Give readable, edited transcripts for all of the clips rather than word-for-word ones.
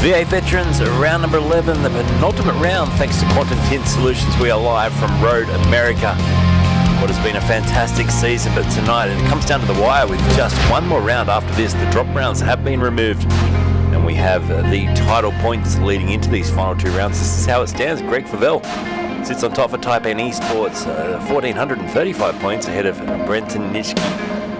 V8 Veterans, round number 11, the penultimate round, thanks to Quantum Tint Solutions. We are live from Road America. What has been a fantastic season, but tonight it comes down to the wire with just one more round after this. The drop rounds have been removed, and we have the title points leading into these final two rounds. This is how it stands. Greg Favell sits on top for Type N eSports, 1,435 points ahead of Brenton Nitschke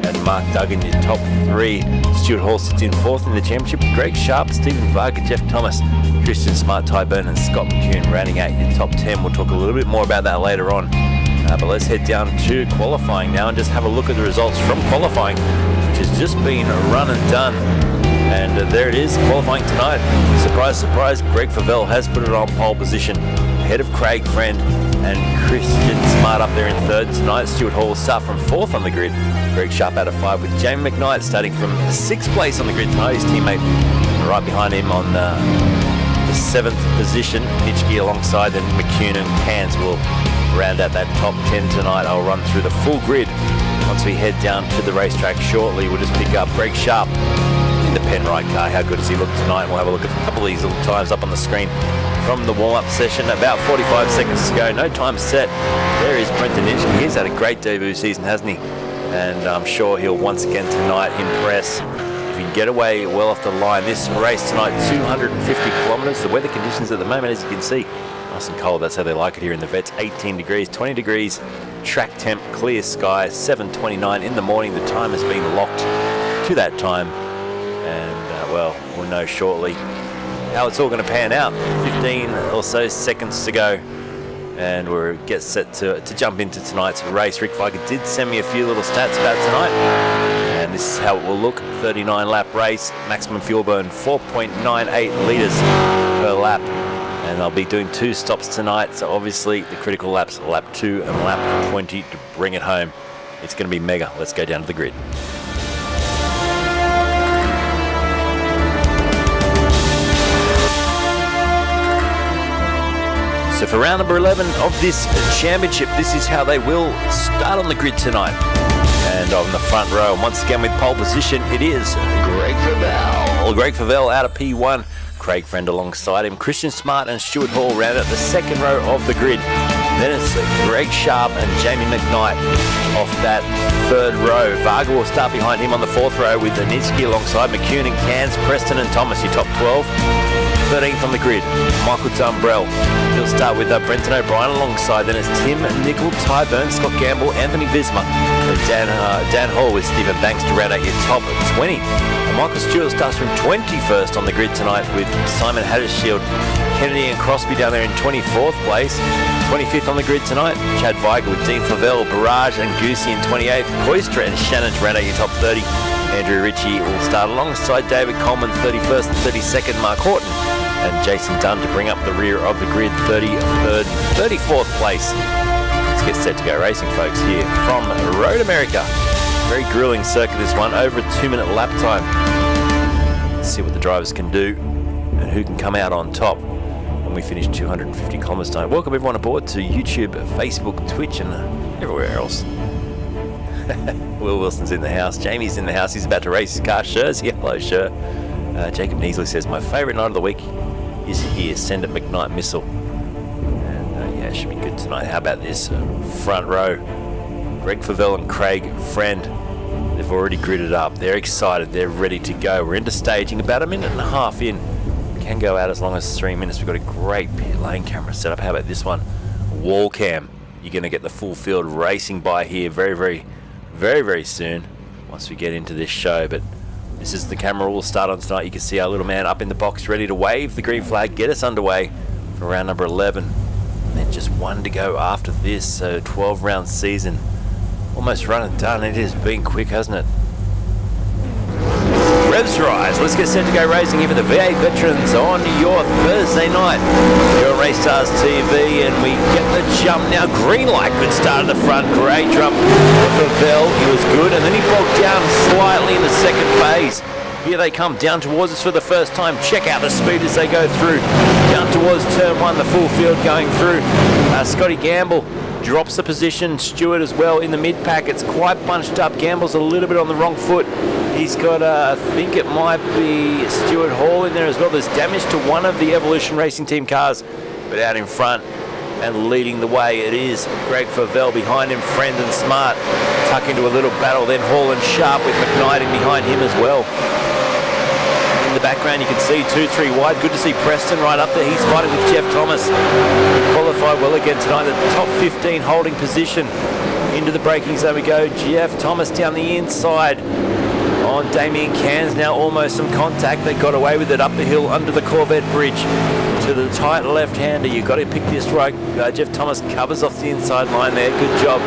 and Mark Duggan, your top three. Stuart Hall sits in fourth in the championship. Greg Sharp, Stephen Varga, Jeff Thomas, Christian Smart, Ty Byrne and Scott McCune rounding out your top 10. We'll talk a little bit more about that later on. But let's head down to qualifying now and just have a look at the results from qualifying, which has just been run and done. And there it is, qualifying tonight. Surprise, surprise, Greg Favell has put it on pole position, ahead of Craig Friend and Christian Smart up there in third tonight. Stuart Hall will start from fourth on the grid. Greg Sharp out of five, with Jamie McKnight starting from sixth place on the grid tonight. His teammate right behind him on the seventh position. Nitschke alongside, and McCune and Cairns will round out that top 10 tonight. I'll run through the full grid once we head down to the racetrack shortly. We'll just pick up Greg Sharp in the Penrite car. How good does he look tonight? We'll have a look at a couple of these little times up on the screen from the warm-up session. About 45 seconds to go. No time set. There is Brenton Nitschke. He's had a great debut season, hasn't he? And I'm sure he'll once again tonight impress. If he can get away well off the line. This race tonight, 250 kilometres. The weather conditions at the moment, as you can see, nice and cold. That's how they like it here in the Vets. 18 degrees, 20 degrees, track temp, clear sky, 7:29 in the morning. The time has been locked to that time. And, well, we'll know shortly how it's all going to pan out. 15 or so seconds to go. And we'll get set to jump into tonight's race. Rick Viger did send me a few little stats about tonight. And this is how it will look. 39 lap race, maximum fuel burn 4.98 litres per lap. And I'll be doing two stops tonight, so obviously the critical laps, lap 2 and lap 20 to bring it home. It's going to be mega. Let's go down to the grid. So for round number 11 of this championship, this is how they will start on the grid tonight. And on the front row, and once again with pole position, it is Greg Favell. Greg Favell out of P1. Craig Friend alongside him. Christian Smart and Stuart Hall round out the second row of the grid. Then it's Greg Sharp and Jamie McKnight off that third row. Varga will start behind him on the fourth row with Nitschke alongside McCune and Cairns, Preston and Thomas, your top 12. 13th on the grid, Michael Dumbrell. He'll start with Brenton O'Brien alongside. Then it's Tim Nicol, Ty Byrne, Scott Gamble, Anthony Visma, and Dan Hall with Stephen Banks to round out your top 20. And Michael Stewart starts from 21st on the grid tonight with Simon Hattershield, Kennedy and Crosby down there in 24th place. 25th on the grid tonight, Chad Viger with Dean Favell, Barrage and Goosey in 28th. Koistra and Shannon to round out your top 30. Andrew Ritchie will start alongside David Coleman, 31st and 32nd, Mark Horton, and Jason Dunn to bring up the rear of the grid, 33rd, 34th place. Let's get set to go racing, folks, here from Road America. Very grueling circuit, this one, over a 2-minute lap time. Let's see what the drivers can do and who can come out on top when we finish 250 kilometres tonight. Welcome everyone aboard to YouTube, Facebook, Twitch, and everywhere else. Will Wilson's in the house. Jamie's in the house. He's about to race his car. Sher's yellow shirt. Jacob Neasley says, my favourite night of the week is here. Send it McKnight Missile. And yeah, it should be good tonight. How about this front row? Greg Favell and Craig Friend. They've already gridded up. They're excited. They're ready to go. We're into staging. About a minute and a half in. We can go out as long as 3 minutes. We've got a great pit lane camera set up. How about this one? Wall cam. You're going to get the full field racing by here very soon once we get into this show. But this is the camera we'll start on tonight. You can see our little man up in the box ready to wave the green flag, get us underway for round number 11. And then just one to go after this. So 12 round season almost run and done. It has been quick, hasn't it? Revs rise. Let's get set to go racing here for the V8 Veterans on your Thursday night. You're on RACESTARS TV, and we get the jump now. Green light, good start at the front. Great jump for Favell. He was good, and then he bogged down slightly in the second phase. Here they come down towards us for the first time. Check out the speed as they go through. Down towards turn one, the full field going through. Scotty Gamble drops the position. Stewart as well in the mid-pack. It's quite bunched up. Gamble's a little bit on the wrong foot. He's got, I think it might be Stuart Hall in there as well. There's damage to one of the Evolution Racing Team cars, but out in front and leading the way it is Greg Favell. Behind him, Friend and Smart tuck into a little battle. Then Hall and Sharp with McKnight in behind him as well. In the background you can see 2-3 wide. Good to see Preston right up there. He's fighting with Jeff Thomas. He qualified well again tonight. The top 15 holding position. Into the braking zone we go. Jeff Thomas down the inside on Damien Cairns. Now almost some contact. They got away with it up the hill under the Corvette bridge to the tight left-hander. You've got to pick this right. Jeff Thomas covers off the inside line there. Good job.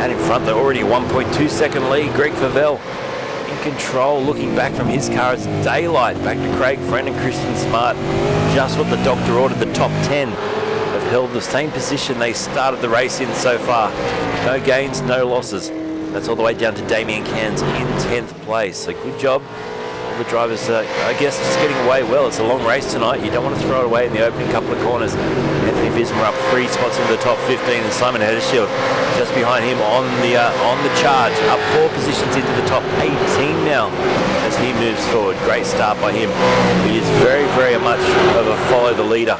And in front, they're already a 1.2 second lead. Greg Favell in control, looking back from his car. It's daylight. Back to Craig Friend and Christian Smart. Just what the doctor ordered. The top 10 have held the same position they started the race in so far. No gains, no losses. That's all the way down to Damien Cairns in 10th place. So good job. The drivers, I guess, just getting away well. It's a long race tonight. You don't want to throw it away in the opening couple of corners. Anthony Visma up 3 spots into the top 15, and Simon Heddershield just behind him on the charge, up 4 positions into the top 18 now as he moves forward. Great start by him. He is very, very much of a follow the leader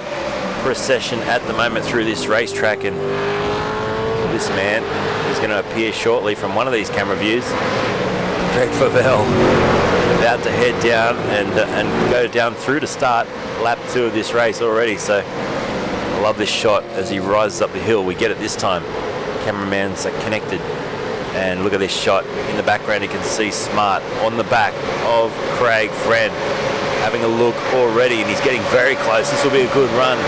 procession at the moment through this racetrack, and this man is going to appear shortly from one of these camera views. Greg Favell about to head down and go down through to start lap 2 of this race already. So I love this shot as he rises up the hill. We get it this time. Cameraman's connected, and look at this shot. In the background you can see Smart on the back of Craig Friend having a look already, and he's getting very close. This will be a good run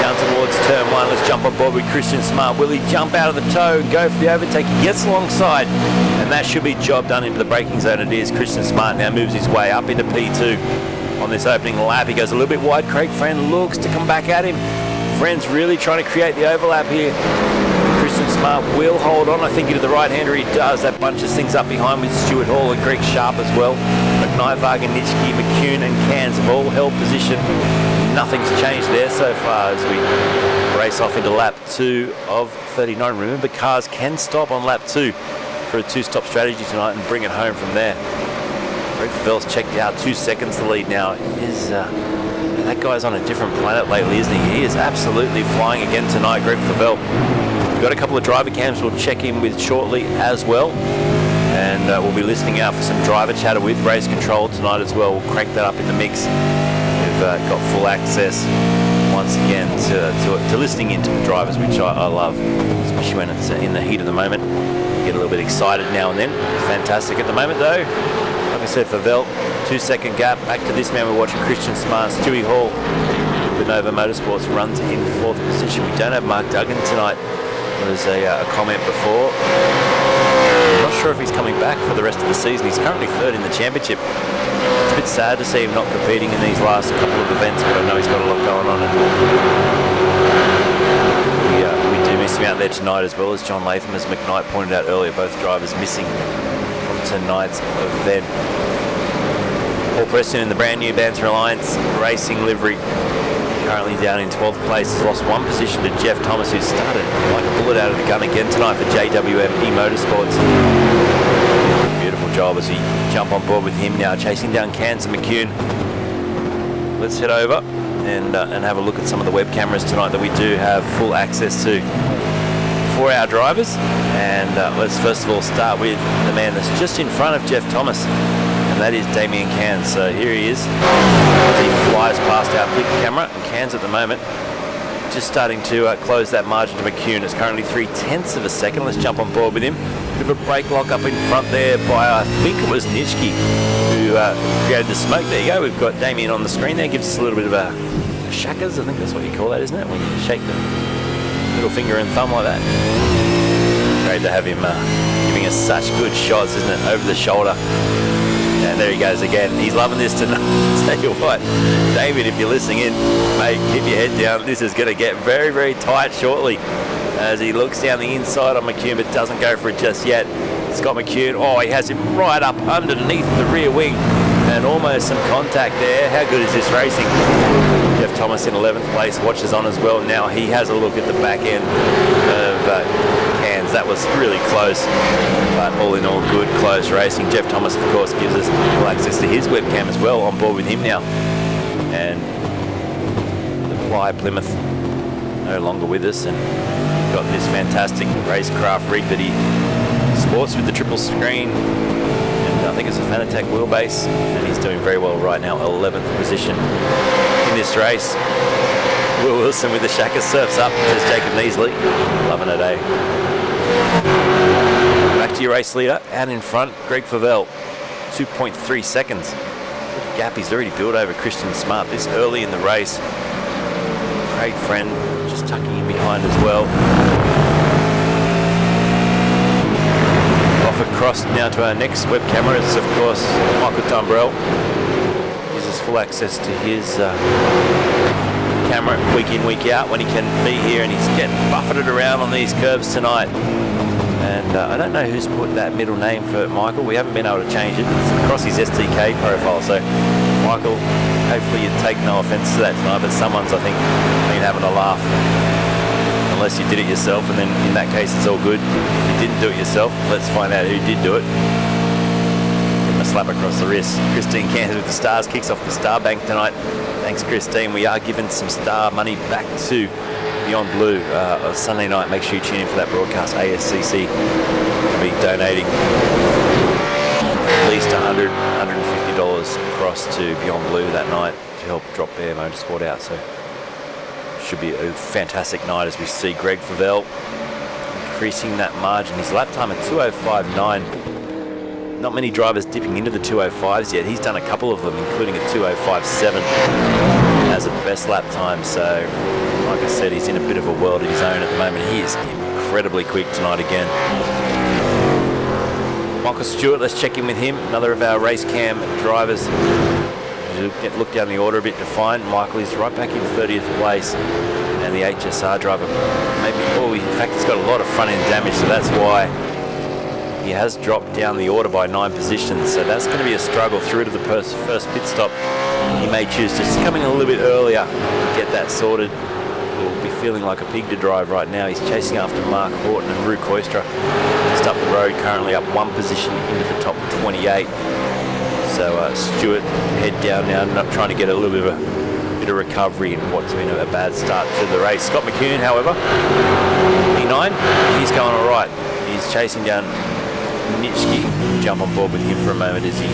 down towards turn 1. Let's jump on board with Christian Smart. Will he jump out of the toe and go for the overtake? He gets alongside, and that should be job done into the braking zone. It is. Christian Smart now moves his way up into P2 on this opening lap. He goes a little bit wide. Craig Friend looks to come back at him. Friend's really trying to create the overlap here. Christian Smart will hold on, I think, into the right-hander. He does. That bunches things up behind with Stuart Hall and Greg Sharp as well. McKnight, Nitschke, McCune and Cairns have all held position. Nothing's changed there so far as we race off into lap 2 of 39. Remember, cars can stop on lap 2 for a 2-stop strategy tonight and bring it home from there. Greg Favell's checked out 2 seconds the lead now. That guy's on a different planet lately, isn't he? He is absolutely flying again tonight, Greg Favell. We've got a couple of driver cams we'll check in with shortly as well, and we'll be listening out for some driver chatter with Race Control tonight as well. We'll crank that up in the mix. We've got full access once again to listening into the drivers, which I love, especially when it's in the heat of the moment. Get a little bit excited now and then. It's fantastic at the moment though. Like I said, Favell, 2-second gap. Back to this man we're watching, Christian Smart. Stewie Hall, the Nova Motorsports, runs in 4th position. We don't have Mark Duggan tonight. There's a comment before. I'm not sure if he's coming back for the rest of the season. He's currently 3rd in the championship. It's a bit sad to see him not competing in these last couple of events, but I know he's got a lot going on. And we do miss him out there tonight, as well as John Latham, as McKnight pointed out earlier. Both drivers missing from tonight's event. Paul Preston in the brand new Banter Alliance Racing livery, currently down in 12th place, has lost 1 position to Jeff Thomas, who started like a bullet out of the gun again tonight for JWM eMotorsports. Beautiful job as we jump on board with him now, chasing down Cairns and McCune. Let's head over and have a look at some of the web cameras tonight that we do have full access to for our drivers. And let's first of all start with the man that's just in front of Jeff Thomas, and that is Damien Cairns. So here he is as he flies past our big camera, and Cairns at the moment just starting to close that margin to McCune. It's currently 0.3 of a second. Let's jump on board with him. Bit of a brake lock up in front there by, I think it was Nitschke, who created the smoke. There you go. We've got Damien on the screen there. Gives us a little bit of a shackers. I think that's what you call that, isn't it? When you shake the middle finger and thumb like that. Great to have him giving us such good shots, isn't it? Over the shoulder. And there he goes again. He's loving this tonight. Tell you what, David, if you're listening in, mate, keep your head down. This is going to get very, very tight shortly as he looks down the inside on McCune, but doesn't go for it just yet. Scott McCune, oh, he has him right up underneath the rear wing and almost some contact there. How good is this racing? Jeff Thomas in 11th place, watches on as well. Now he has a look at the back end of Cairns. That was really close, but all in all, good, close racing. Jeff Thomas, of course, gives us full access to his webcam as well, on board with him now. And the Ply Plymouth no longer with us, and got this fantastic racecraft rig that he sports with the triple screen, and I think it's a Fanatec wheelbase, and he's doing very well right now, 11th position in this race. Will Wilson with the Shaka surfs up, says Jacob Neasley, loving it, eh? Back to your race leader, out in front, Greg Favell, 2.3 seconds. The gap he's already built over Christian Smart this early in the race. Craig Friend just tucking in behind as well. Off across now to our next web camera is, of course, Michael Dumbrell. Uses full access to his camera week in, week out when he can be here, and he's getting buffeted around on these curves tonight. And I don't know who's put that middle name for Michael. We haven't been able to change it. It's across his SDK profile. So, Michael, hopefully you take no offence to that tonight, but someone's, I think, been having a laugh. Unless you did it yourself, and then in that case it's all good. If you didn't do it yourself, let's find out who did do it. Give him a slap across the wrist. Christine Cairns with the Stars kicks off the Star Bank tonight. Thanks, Christine. We are giving some Star money back to Beyond Blue Sunday night. Make sure you tune in for that broadcast. ASCC will be donating at least $100, $150 across to Beyond Blue that night to help drop their motorsport out. So should be a fantastic night as we see Greg Favell increasing that margin. His lap time at 2:05.9. Not many drivers dipping into the 2:05s yet. He's done a couple of them, including a 2:05.7 as a best lap time. So, like I said, he's in a bit of a world of his own at the moment. He is incredibly quick tonight again. Michael Stewart, let's check in with him. Another of our race cam drivers. Look down the order a bit to find Michael. Is right back in 30th place, and the HSR driver in fact he's got a lot of front end damage, so that's why he has dropped down the order by 9 positions. So that's going to be a struggle through to the first pit stop. He may choose just coming a little bit earlier, get that sorted. He'll be feeling like a pig to drive right now. He's chasing after Mark Horton and Rue Koistra just up the road, currently up 1 position into the top 28. So Stewart head down now, not trying to get a little bit of recovery in what's been a bad start to the race. Scott McCune, however, P9, he's going all right. He's chasing down Nitschke. Jump on board with him for a moment as he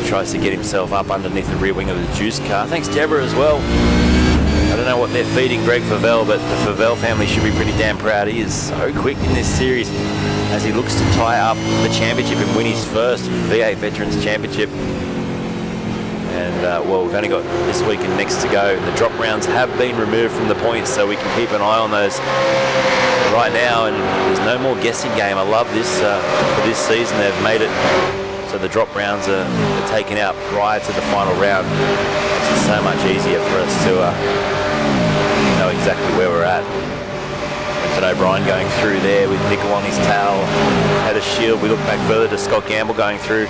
tries to get himself up underneath the rear wing of the Juice car. Thanks, Deborah, as well. I don't know what they're feeding Greg Favell, but the Favell family should be pretty damn proud. He is so quick in this series as he looks to tie up the championship and win his first V8 Veterans Championship. And, well, we've only got this week and next to go. The drop rounds have been removed from the points, so we can keep an eye on those right now. And there's no more guessing game. I love this for this season. They've made it so the drop rounds are taken out prior to the final round. It's so much easier for us to know exactly where we're at. Brenton O'Brien going through there with Nickel on his tail, had a shield. We look back further to Scott Gamble going through.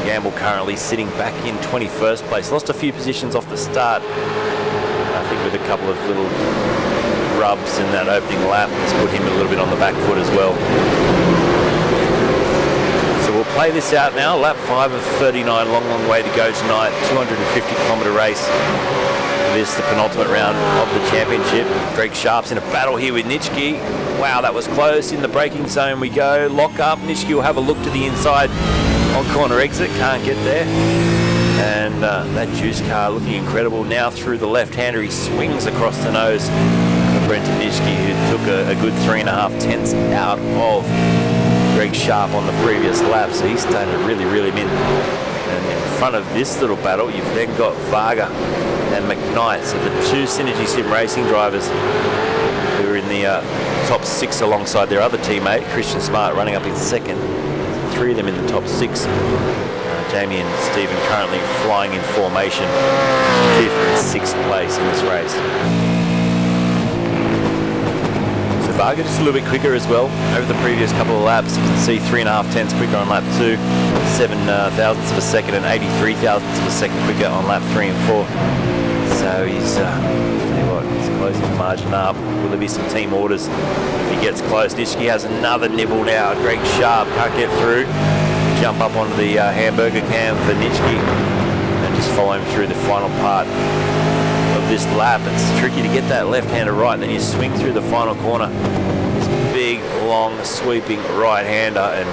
Gamble currently sitting back in 21st place. Lost a few positions off the start. I think with a couple of little rubs in that opening lap, has put him a little bit on the back foot as well. So we'll play this out now. Lap 5 of 39, long way to go tonight. 250-kilometre race. This the penultimate round of the championship. Greg Sharp's in a battle here with Nitschke. Wow, that was close. In the braking zone we go. Lock up. Nitschke will have a look to the inside on corner exit. Can't get there. And that Juice car looking incredible. Now through the left-hander, he swings across the nose of Brenton Nitschke, who took a good 3.5 tenths out of Greg Sharp on the previous lap. So he's starting to really reel him in. And in front of this little battle, you've then got Varga and McKnight, so the 2 Synergy Sim racing drivers who are in the top 6 alongside their other teammate, Christian Smart, running up in second. 3 of them in the top 6. Jamie and Stephen currently flying in formation, 5th and 6th place in this race. So Varga just a little bit quicker as well over the previous couple of laps. You can see 3.5 tenths quicker on lap 2. 7 thousandths of a second and 83 thousandths of a second quicker on lap 3 and 4. So he's, he's closing the margin up. Will there be some team orders if he gets close? Nitschke has another nibble now. Greg Sharp can't get through. Jump up onto the hamburger cam for Nitschke and just follow him through the final part of this lap. It's tricky to get that left-hander right, and then you swing through the final corner. This big, long, sweeping right-hander, and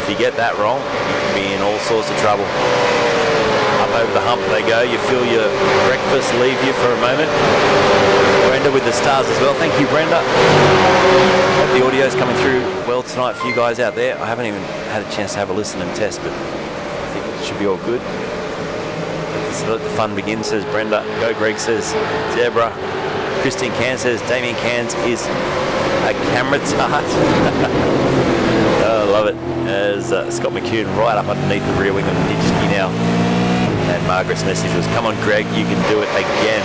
if you get that wrong, you can be in all sorts of trouble. Up over the hump they go. You feel your breakfast leave you for a moment. Brenda with the stars as well. Thank you, Brenda. Hope the audio's coming through well tonight for you guys out there. I haven't even had a chance to have a listen and test, but I think it should be all good. So let the fun begin, says Brenda. Go Greg, says Deborah. Christine Cairns says Damien Cairns is a camera tart. Oh, I love it. As Scott McCune right up underneath the rear wing of Nitschke now. And Margaret's message was, come on Greg, you can do it again.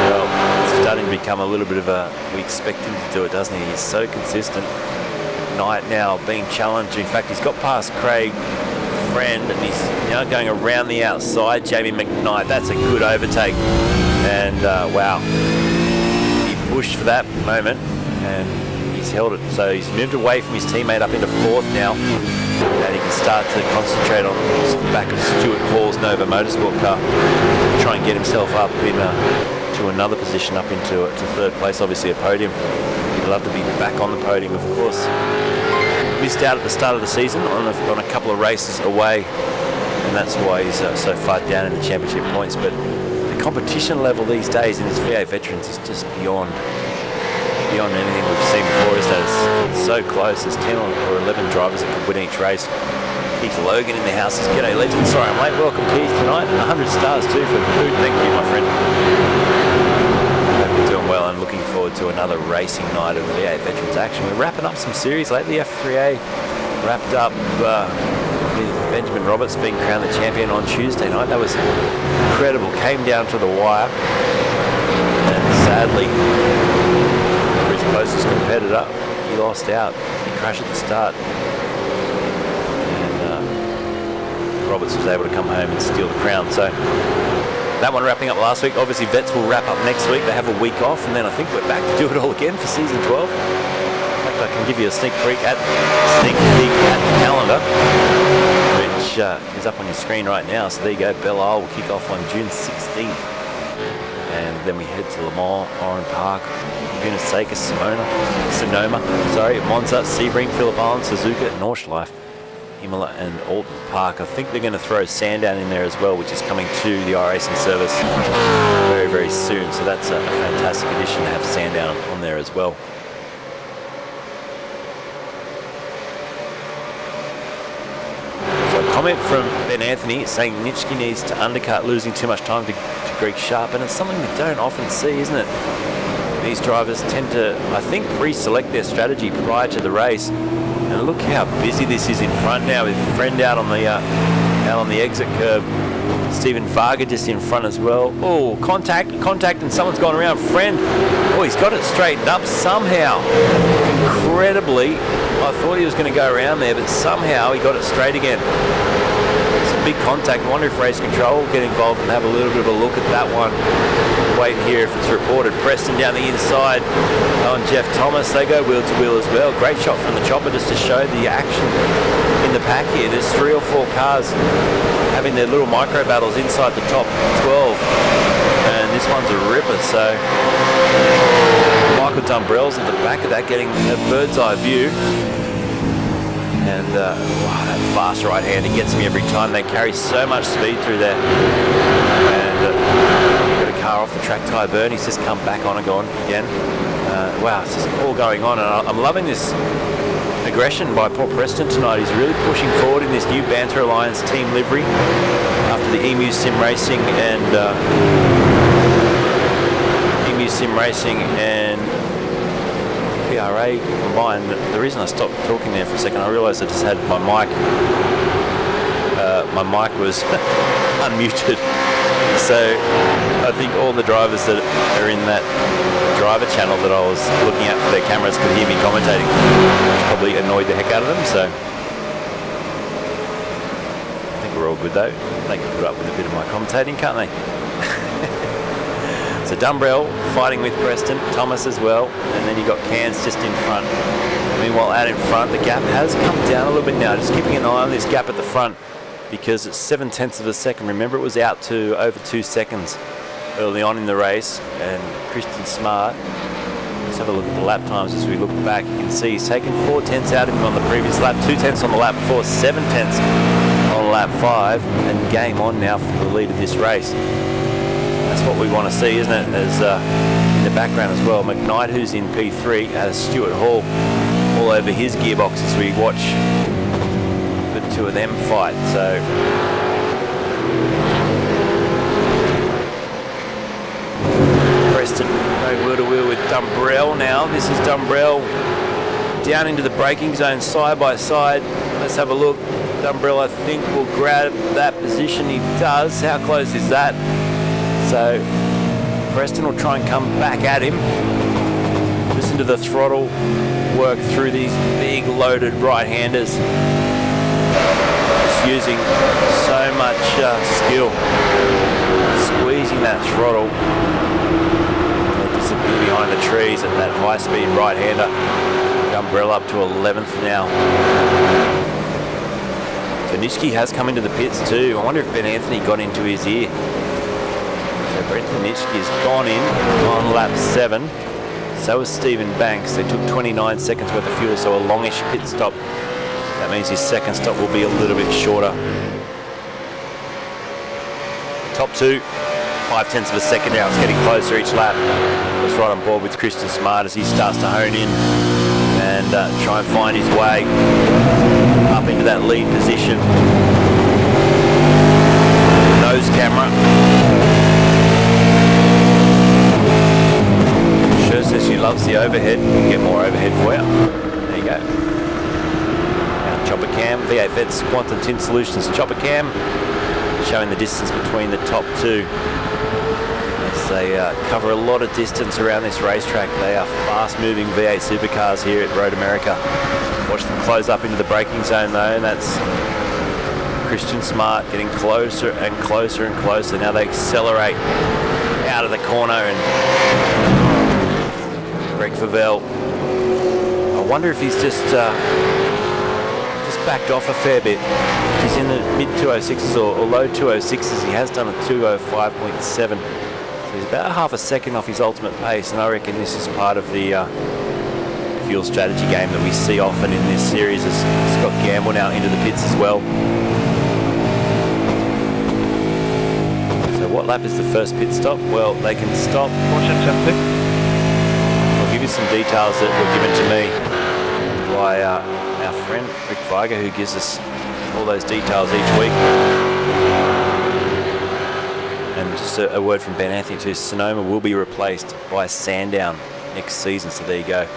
Well, it's starting to become a little bit of a, we expect him to do it, doesn't he? He's so consistent. Knight now being challenged. In fact, he's got past Craig Friend and he's now going around the outside. Jamie McKnight, that's a good overtake. And wow, he pushed for that moment and he's held it. So he's moved away from his teammate up into 4th now. And he can start to concentrate on the back of Stuart Hall's Nova Motorsport car, try and get himself up in to another position, up into to 3rd place, obviously a podium. He'd love to be back on the podium, of course. Missed out at the start of the season on a couple of races away, and that's why he's so far down in the championship points. But the competition level these days in his V8 Veterans is just beyond anything we've seen before. Is that it's so close. There's 10 or 11 drivers that could win each race. Keith Logan in the house. G'day legend. Sorry I'm late. Welcome Keith tonight. 100 stars too for the food. Thank you, my friend. Hope you're doing well and looking forward to another racing night of V8 Veterans action. We're wrapping up some series lately. F3A wrapped up with Benjamin Roberts being crowned the champion on Tuesday night. That was incredible. Came down to the wire, and sadly, his closest competitor, he lost out. He crashed at the start, and Roberts was able to come home and steal the crown. So that one wrapping up last week. Obviously Vets will wrap up next week. They have a week off, and then I think we're back to do it all again for season 12. In fact, I can give you a sneak peek at the calendar, which is up on your screen right now. So there you go. Belle Isle will kick off on June 16th. And then we head to Le Mans, Oran Park, Laguna Seca, Sonoma, Monza, Sebring, Phillip Island, Suzuka, Nordschleife, Imola and Alton Park. I think they're going to throw Sandown in there as well, which is coming to the iRacing service very, very soon. So that's a fantastic addition to have Sandown on there as well. So a comment from Ben Anthony saying Nitschke needs to undercut, losing too much time to Greg Sharp, and it's something we don't often see, isn't it? These drivers tend to, I think, pre-select their strategy prior to the race. And look how busy this is in front now, with Friend out on the exit curb. Stephen Varga just in front as well. Oh, contact, and someone's gone around Friend. Oh, he's got it straightened up somehow. Incredibly, I thought he was going to go around there, but somehow he got it straight again. Some big contact. I wonder if race control will get involved and have a little bit of a look at that one. Wait here if it's reported. Preston down the inside on Jeff Thomas. They go wheel to wheel as well. Great shot from the chopper just to show the action in the pack here. There's 3 or 4 cars having their little micro battles inside the top 12, and this one's a ripper. So Michael Dumbrell's at the back of that, getting a bird's eye view. And wow, that fast right hand, it gets me every time. They carry so much speed through there. And got a car off the track. Ty Byrne, he's just come back on again. Wow, it's just all going on, and I'm loving this aggression by Paul Preston tonight. He's really pushing forward in this new Banter Alliance team livery after the EMU Sim Racing and PRA combined. The reason I stopped talking there for a second, I realised I just had my mic. My mic was unmuted, so I think all the drivers that are in that driver channel that I was looking at for their cameras could hear me commentating, which probably annoyed the heck out of them. So are all good though. They can put up with a bit of my commentating, can't they? So Dumbrell fighting with Preston, Thomas as well, and then you got Cairns just in front. Meanwhile, out in front, the gap has come down a little bit now. Just keeping an eye on this gap at the front because it's 0.7 of a second. Remember, it was out to over 2 seconds early on in the race, and Christian Smart. Let's have a look at the lap times as we look back. You can see he's taken 0.4 out of him on the previous lap, 0.2 on the lap before, 0.7 on lap 5, and game on now for the lead of this race. That's what we want to see, isn't it? As in the background as well, McKnight, who's in P3, has Stuart Hall all over his gearbox as we watch the two of them fight. So Preston, no wheel to wheel with Dumbrell now. This is Dumbrell down into the braking zone side by side. Let's have a look. Dumbrell, I think, will grab that position. He does. How close is that? So Preston will try and come back at him. Listen to the throttle work through these big loaded right-handers. Just using so much skill. Squeezing that throttle. They disappear behind the trees at that high-speed right-hander. Dumbrell up to 11th now. So Nitschke has come into the pits too. I wonder if Ben Anthony got into his ear. So Brenton Nitschke has gone in on lap 7. So has Stephen Banks. They took 29 seconds worth of fuel, so a longish pit stop. That means his second stop will be a little bit shorter. Top 2, 0.5 of a second now. It's getting closer each lap. It's right on board with Christian Smart as he starts to hone in and try and find his way up into that lead position. Nose camera. Sure says she loves the overhead. We'll get more overhead for you. There you go. Now chopper cam, V8 Vets Quantum Tint Solutions chopper cam, showing the distance between the top 2. As they cover a lot of distance around this racetrack. They are fast-moving V8 Supercars here at Road America. Watch them close up into the braking zone though, and that's Christian Smart getting closer and closer and closer. Now they accelerate out of the corner, and Greg Favell, I wonder if he's just backed off a fair bit. He's in the mid 206s or low 206s. He has done a 205.7. So he's about half a second off his ultimate pace, and I reckon this is part of the fuel strategy game that we see often in this series, as Scott Gamble now into the pits as well. So what lap is the first pit stop? Well, they can stop. I'll give you some details that were given to me by our friend Rick Viger, who gives us all those details each week. And just a word from Ben Anthony too, Sonoma will be replaced by Sandown next season, so there you go.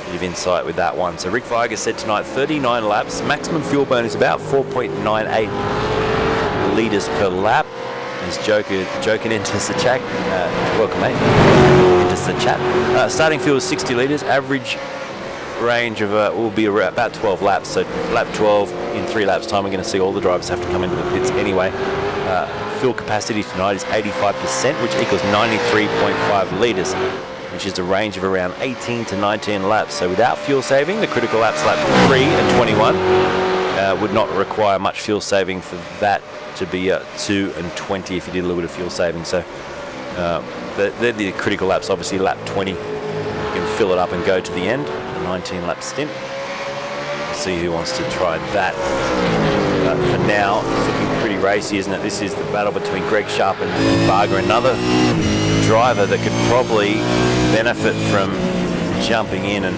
Bit of insight with that one. So Rick Viger said tonight 39 laps, maximum fuel burn is about 4.98 litres per lap. As Jokin enters the chat. Welcome, mate. Enters the chat. Starting fuel is 60 litres. Average range of will be about 12 laps. So lap 12 in 3 laps time, we're going to see all the drivers have to come into the pits anyway. Fuel capacity tonight is 85%, which equals 93.5 litres, which is a range of around 18 to 19 laps. So without fuel saving, the critical laps lap 3 and 21 would not require much fuel saving for that to be 2 and 20 if you did a little bit of fuel saving. So they're the critical laps. Obviously lap 20, you can fill it up and go to the end, a 19 lap stint. We'll see who wants to try that. For now, it's looking pretty racy, isn't it? This is the battle between Greg Sharp and Varga, another driver that could probably benefit from jumping in and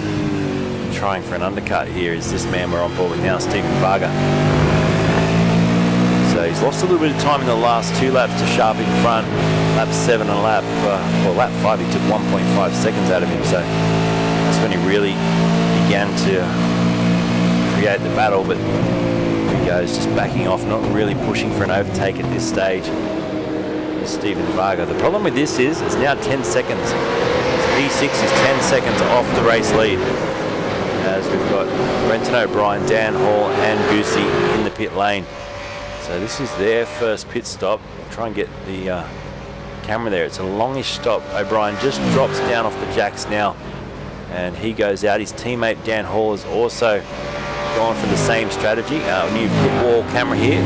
trying for an undercut here. Is this man we're on board with now, Stephen Varga. So he's lost a little bit of time in the last 2 laps to Sharp in front. Lap 7 and lap 5, he took 1.5 seconds out of him. So that's when he really began to create the battle. But here he goes, just backing off, not really pushing for an overtake at this stage. Stephen Varga. The problem with this is it's now 10 seconds. P6 is 10 seconds off the race lead. As we've got Brenton O'Brien, Dan Hall and Goosey in the pit lane. So this is their first pit stop. Try and get the camera there. It's a longish stop. O'Brien just drops down off the jacks now, and he goes out. His teammate Dan Hall has also gone for the same strategy. New pit wall camera here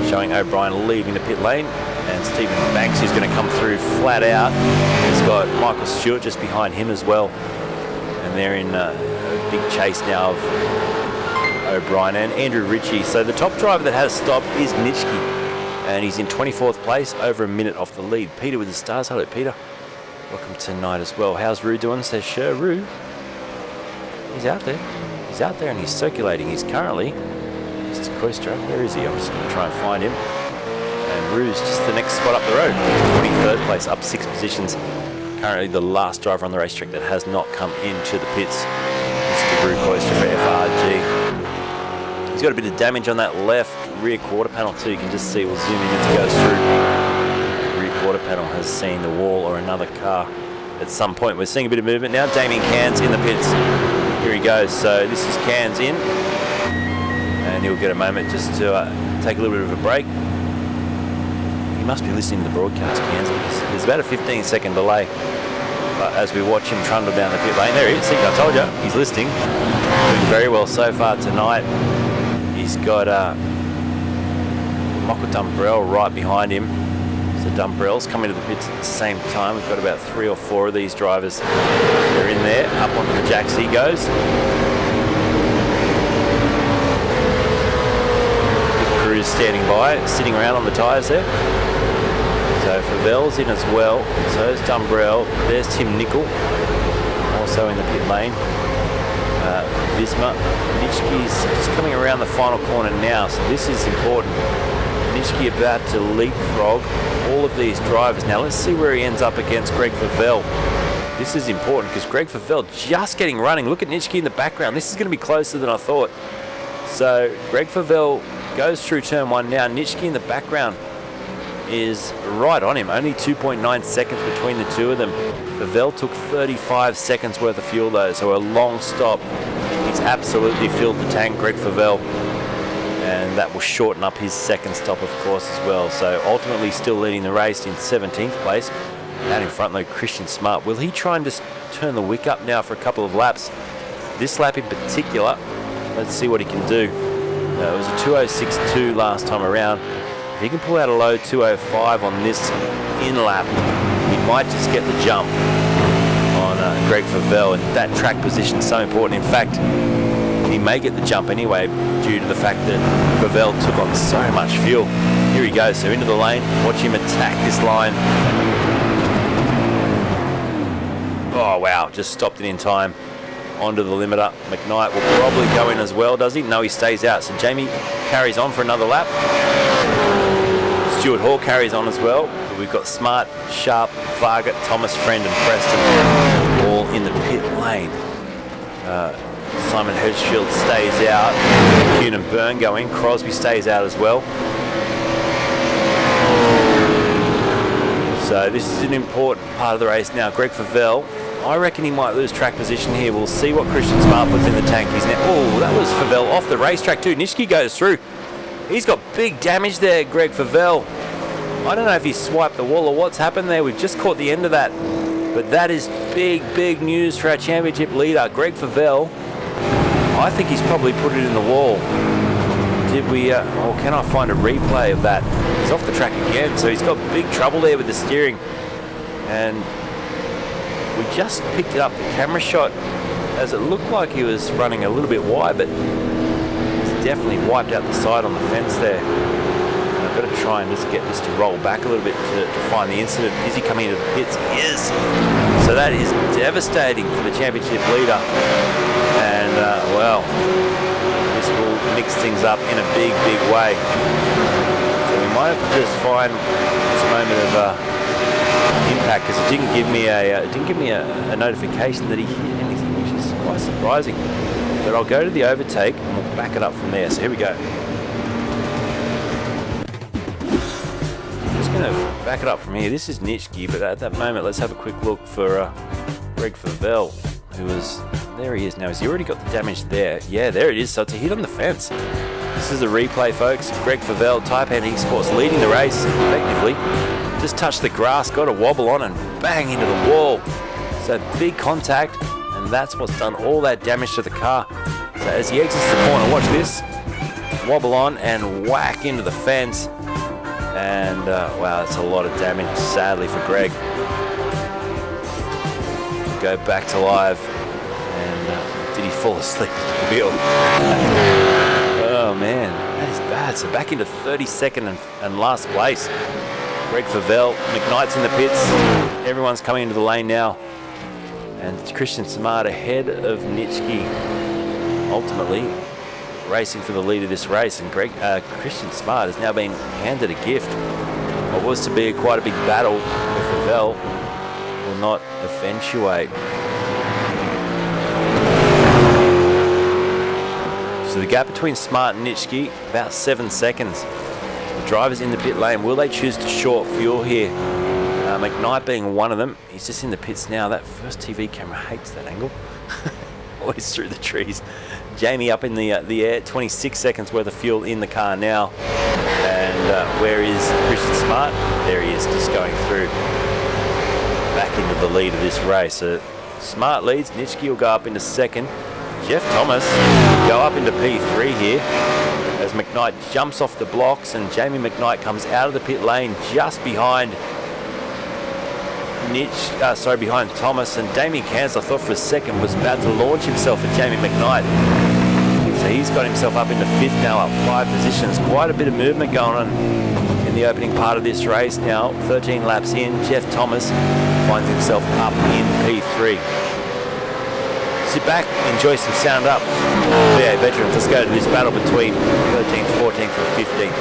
showing O'Brien leaving the pit lane, and Stephen Banks is going to come through flat out. He's got Michael Stewart just behind him as well, and they're in a big chase now of O'Brien and Andrew Ritchie. So the top driver that has stopped is Nitschke, and he's in 24th place, over a minute off the lead. Peter with the stars. Hello, Peter. Welcome tonight as well. How's Roo doing? Says Sure. Roo, he's out there. He's out there and he's circulating. He's currently Mr. Koistra. Where is he? I'm just going to try and find him. And Roo's just the next spot up the road. 23rd place, up 6 positions. Currently the last driver on the racetrack that has not come into the pits. Mr. Roo Koistra for FRG. He's got a bit of damage on that left rear quarter panel too. You can just see, we'll zoom in as it goes through. The rear quarter panel has seen the wall or another car at some point. We're seeing a bit of movement now. Damien Cairns in the pits. Here he goes. So this is Cairns in, and he'll get a moment just to take a little bit of a break. He must be listening to the broadcast, Cairns, because there's about a 15-second delay. But as we watch him trundle down the pit lane, there he is. See, I told you, he's listening. Doing very well so far tonight. He's got Michael Dumbrell right behind him. So Dumbrell's coming to the pits at the same time. We've got about 3 or 4 of these drivers. They're in there. Up onto the jacks he goes. The crew's standing by, sitting around on the tyres there. So Favell's in as well. So is Dumbrell. There's Tim Nicol, also in the pit lane. Visma. Nitschke's just coming around the final corner now, so this is important. Nitschke about to leapfrog all of these drivers. Now let's see where he ends up against Greg Favell. This is important because Greg Favell just getting running. Look at Nitschke in the background. This is going to be closer than I thought. So Greg Favell goes through turn 1 now. Nitschke in the background is right on him. Only 2.9 seconds between the two of them. Favell took 35 seconds worth of fuel though, so a long stop. He's absolutely filled the tank, Greg Favell, and that will shorten up his second stop of course as well. So ultimately still leading the race in 17th place. Out in front though, Christian Smart. Will he try and just turn the wick up now for a couple of laps? This lap in particular, let's see what he can do. It was a 2:06.2 last time around. If he can pull out a low 2:05 on this in lap, he might just get the jump on Greg Favell, and that track position is so important. In fact, he may get the jump anyway due to the fact that Favell took on so much fuel. Here he goes, so into the lane, watch him attack this line. Oh wow, just stopped it in time. Onto the limiter. McKnight will probably go in as well, does he? No, he stays out. So Jamie carries on for another lap. Stuart Hall carries on as well. We've got Smart, Sharp, Varga, Thomas, Friend and Preston all in the pit lane. Simon Hirschfield stays out. Kuhn and Byrne go in. Crosby stays out as well. So this is an important part of the race now. Greg Favell, I reckon he might lose track position here. We'll see what Christian Smart puts in the tank. He's now, oh, that was Favell off the racetrack too. Nitschke goes through. He's got big damage there, Greg Favell. I don't know if he swiped the wall or what's happened there. We've just caught the end of that. But that is big, big news for our championship leader, Greg Favell. I think he's probably put it in the wall. Did we, or can I find a replay of that? He's off the track again, so he's got big trouble there with the steering. And we just picked it up, the camera shot, as it looked like he was running a little bit wide, but he's definitely wiped out the side on the fence there. And I've got to try and just get this to roll back a little bit to find the incident. Is he coming into the pits? He is. So that is devastating for the championship leader. And, well, this will mix things up in a big, big way. So we might have to just find this moment of impact, because it didn't give me a notification that he hit anything, which is quite surprising. But I'll go to the overtake and we'll back it up from there. So here we go. I'm just going to back it up from here. This is Nitschke, but at that moment, let's have a quick look for Greg Favell, who was, there he is now. Has he already got the damage there? Yeah, there it is. So it's a hit on the fence. This is a replay, folks. Greg Favell, Taipan eSports, leading the race effectively. Just touched the grass, got a wobble on, and bang into the wall. So big contact, and that's what's done all that damage to the car. So as he exits the corner, watch this. Wobble on and whack into the fence. And wow, that's a lot of damage, sadly, for Greg. Go back to live. And did he fall asleep at the wheel? Oh man, that is bad. So back into 32nd and last place. Greg Favell, McKnight's in the pits. Everyone's coming into the lane now. And Christian Smart ahead of Nitschke. Ultimately racing for the lead of this race. And Christian Smart has now been handed a gift. What was to be quite a big battle with Favell will not eventuate. So the gap between Smart and Nitschke, about 7 seconds. The drivers in the pit lane, will they choose to short fuel here? McKnight being one of them. He's just in the pits now. That first TV camera hates that angle. Always through the trees. Jamie up in the air, 26 seconds worth of fuel in the car now. And where is Christian Smart? There he is, just going through. Back into the lead of this race. So Smart leads, Nitschke will go up into second. Jeff Thomas will go up into P3 here as McKnight jumps off the blocks, and Jamie McKnight comes out of the pit lane just behind behind Thomas. And Damien Cairns, I thought for a second, was about to launch himself at Jamie McKnight. So he's got himself up into 5th now, up 5 positions. Quite a bit of movement going on in the opening part of this race now. 13 laps in, Jeff Thomas finds himself up in P3. Sit back, enjoy some sound up. V8 veterans, let's go to this battle between 13th, 14th and 15th.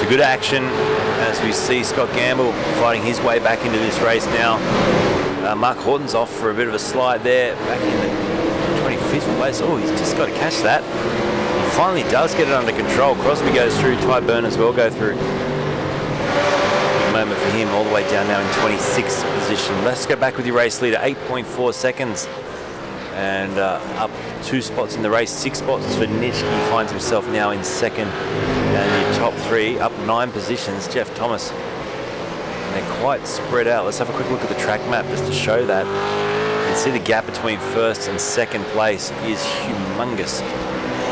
Good action as we see Scott Gamble fighting his way back into this race now. Mark Horton's off for a bit of a slide there, back in the 25th place. Oh, he's just got to catch that. He finally does get it under control. Crosby goes through, Ty Byrne as well go through. Big moment for him, all the way down now in 26th position. Let's go back with your race leader, 8.4 seconds. And up 2 spots in the race, 6 spots for Nitschke. He finds himself now in second. And your top 3 up 9 positions, Jeff Thomas. And they're quite spread out. Let's have a quick look at the track map just to show that. You can see the gap between first and second place is humongous.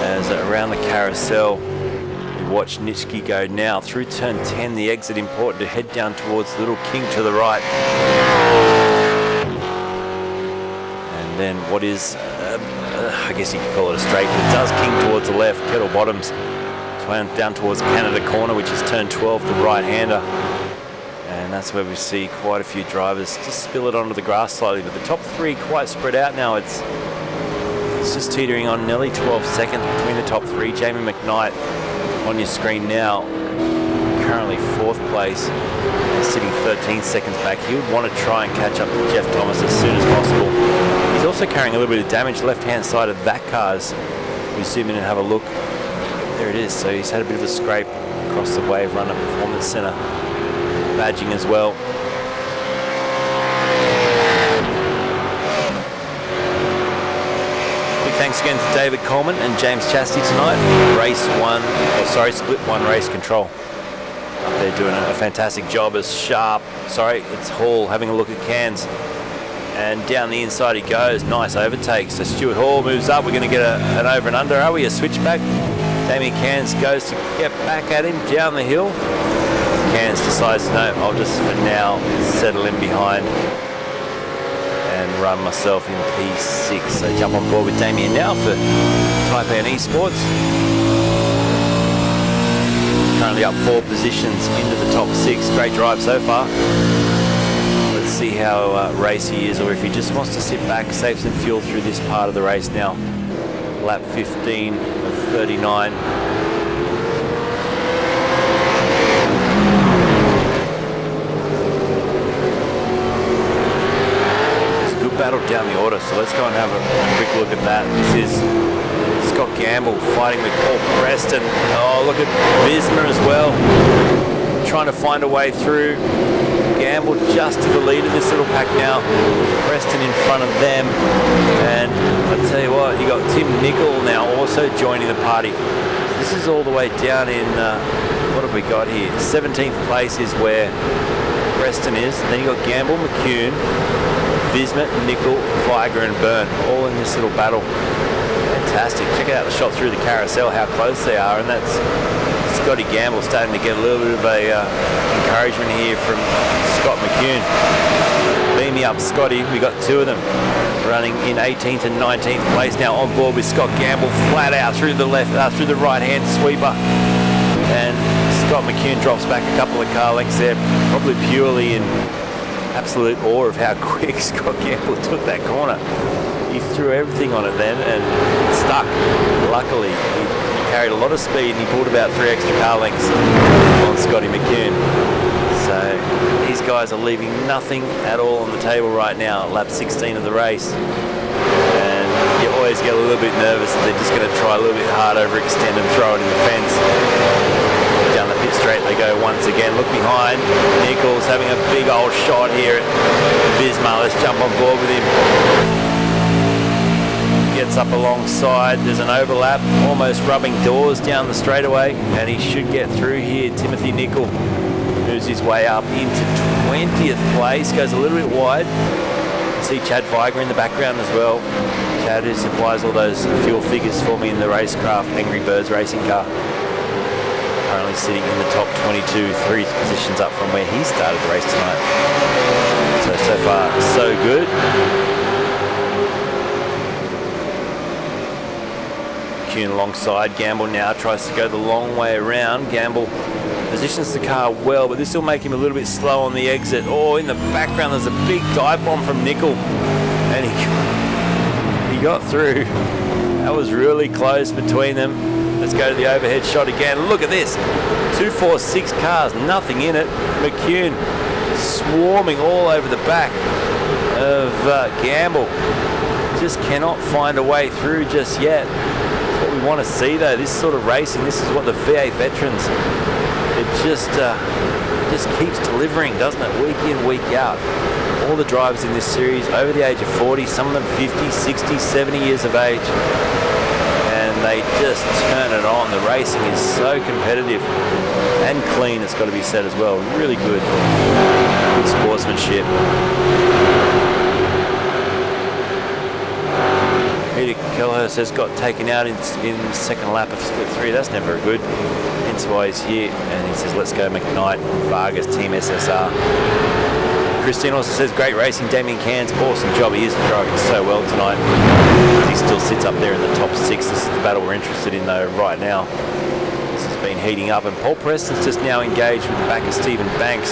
As around the carousel, we watch Nitschke go now through turn 10. The exit important to head down towards Little King to the right. Then what is, I guess you could call it a straight, but it does King towards the left, Kettle Bottoms down towards Canada Corner, which is turn 12, the right-hander. And that's where we see quite a few drivers just spill it onto the grass slightly. But the top three quite spread out now. It's just teetering on nearly 12 seconds between the top three. Jamie McKnight on your screen now, currently 4th place, and sitting 13 seconds back. He would want to try and catch up to Jeff Thomas as soon as possible. He's also carrying a little bit of damage left-hand side of that car as we zoom in and have a look. There it is. So he's had a bit of a scrape across the Wave Runner Performance Centre badging as well. Big thanks again to David Coleman and James Chastity tonight. Split one race control. Up there doing a fantastic job as it's Hall having a look at Cairns. And down the inside he goes. Nice overtake. So Stuart Hall moves up. We're going to get an over and under, are we? A switchback. Damien Cairns goes to get back at him down the hill. Cairns decides, no, I'll just for now settle in behind and run myself in P6. So jump on board with Damien now for Taipei and eSports. Currently up 4 positions into the top 6. Great drive so far. Let's see how racy he is, or if he just wants to sit back, save some fuel through this part of the race now. Lap 15 of 39. Battle down the order, so let's go and have a quick look at that. This is Scott Gamble fighting with Paul Preston. Oh, look at Visma as well, trying to find a way through. Gamble just to the lead of this little pack now. Preston in front of them, and I'll tell you what, you got Tim Nicol now also joining the party. This is all the way down in what have we got here? 17th place is where Preston is, and then you got Gamble, McCune, Visma, Nicol, Viger and Byrne, all in this little battle. Fantastic. Check out the shot through the carousel, how close they are, and that's Scotty Gamble starting to get a little bit of a encouragement here from Scott McCune. Beam me up, Scotty. We got 2 of them running in 18th and 19th place now, on board with Scott Gamble, flat out through the through the right-hand sweeper. And Scott McCune drops back a couple of car lengths there, probably purely in absolute awe of how quick Scott Gamble took that corner. He threw everything on it then and stuck. Luckily, he carried a lot of speed and he pulled about 3 extra car lengths on Scotty McCune. So these guys are leaving nothing at all on the table right now, lap 16 of the race. And you always get a little bit nervous that they're just going to try a little bit hard, overextend and throw it in the fence. Down the pit straight they go once again. Look behind. Nichols having a big old shot here at Visma. Let's jump on board with him. Gets up alongside. There's an overlap, almost rubbing doors down the straightaway, and he should get through here. Timothy Nicol moves his way up into 20th place. Goes a little bit wide. You see Chad Viger in the background as well. Chad, who supplies all those fuel figures for me in the racecraft Angry Birds racing car. Currently sitting in the top 22, 3 positions up from where he started the race tonight. So far, so good. McCune alongside. Gamble now tries to go the long way around. Gamble positions the car well, but this will make him a little bit slow on the exit. Oh, in the background there's a big dive bomb from Nicol, and he got through. That was really close between them. Let's go to the overhead shot again. Look at this. 2, 4, 6 cars, nothing in it. McCune swarming all over the back of Gamble. Just cannot find a way through just yet. That's what we want to see though. This sort of racing, this is what the V8 veterans, it just keeps delivering, doesn't it? Week in, week out. All the drivers in this series over the age of 40, some of them 50, 60, 70 years of age. They just turn it on. The racing is so competitive and clean, it's got to be said as well. Really good sportsmanship. Peter Kelhurst has got taken out in the second lap of split 3. That's never good. Hence why he's here. And he says, let's go McKnight, Vargas, Team SSR. Christine also says, great racing, Damien Cairns, awesome job. He is driving so well tonight. He still sits up there in the top 6. This is the battle we're interested in though right now. This has been heating up, and Paul Preston's just now engaged with the back of Stephen Banks.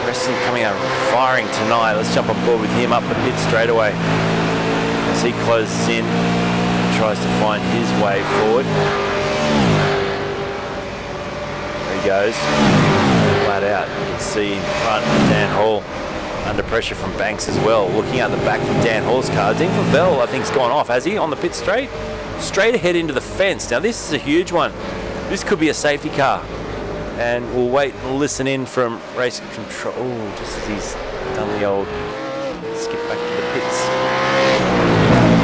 Preston coming out firing tonight. Let's jump on board with him up the pit straight away as he closes in and tries to find his way forward. There he goes, flat out. You can see in front Dan Hall under pressure from Banks as well. Looking out the back from Dan Hall's car, Dean Favell I think's gone off, has he, on the pit straight? Straight ahead into the fence. Now this is a huge one. This could be a safety car. And we'll wait and listen in from race control. Oh, just as he's done the old skip back to the pits.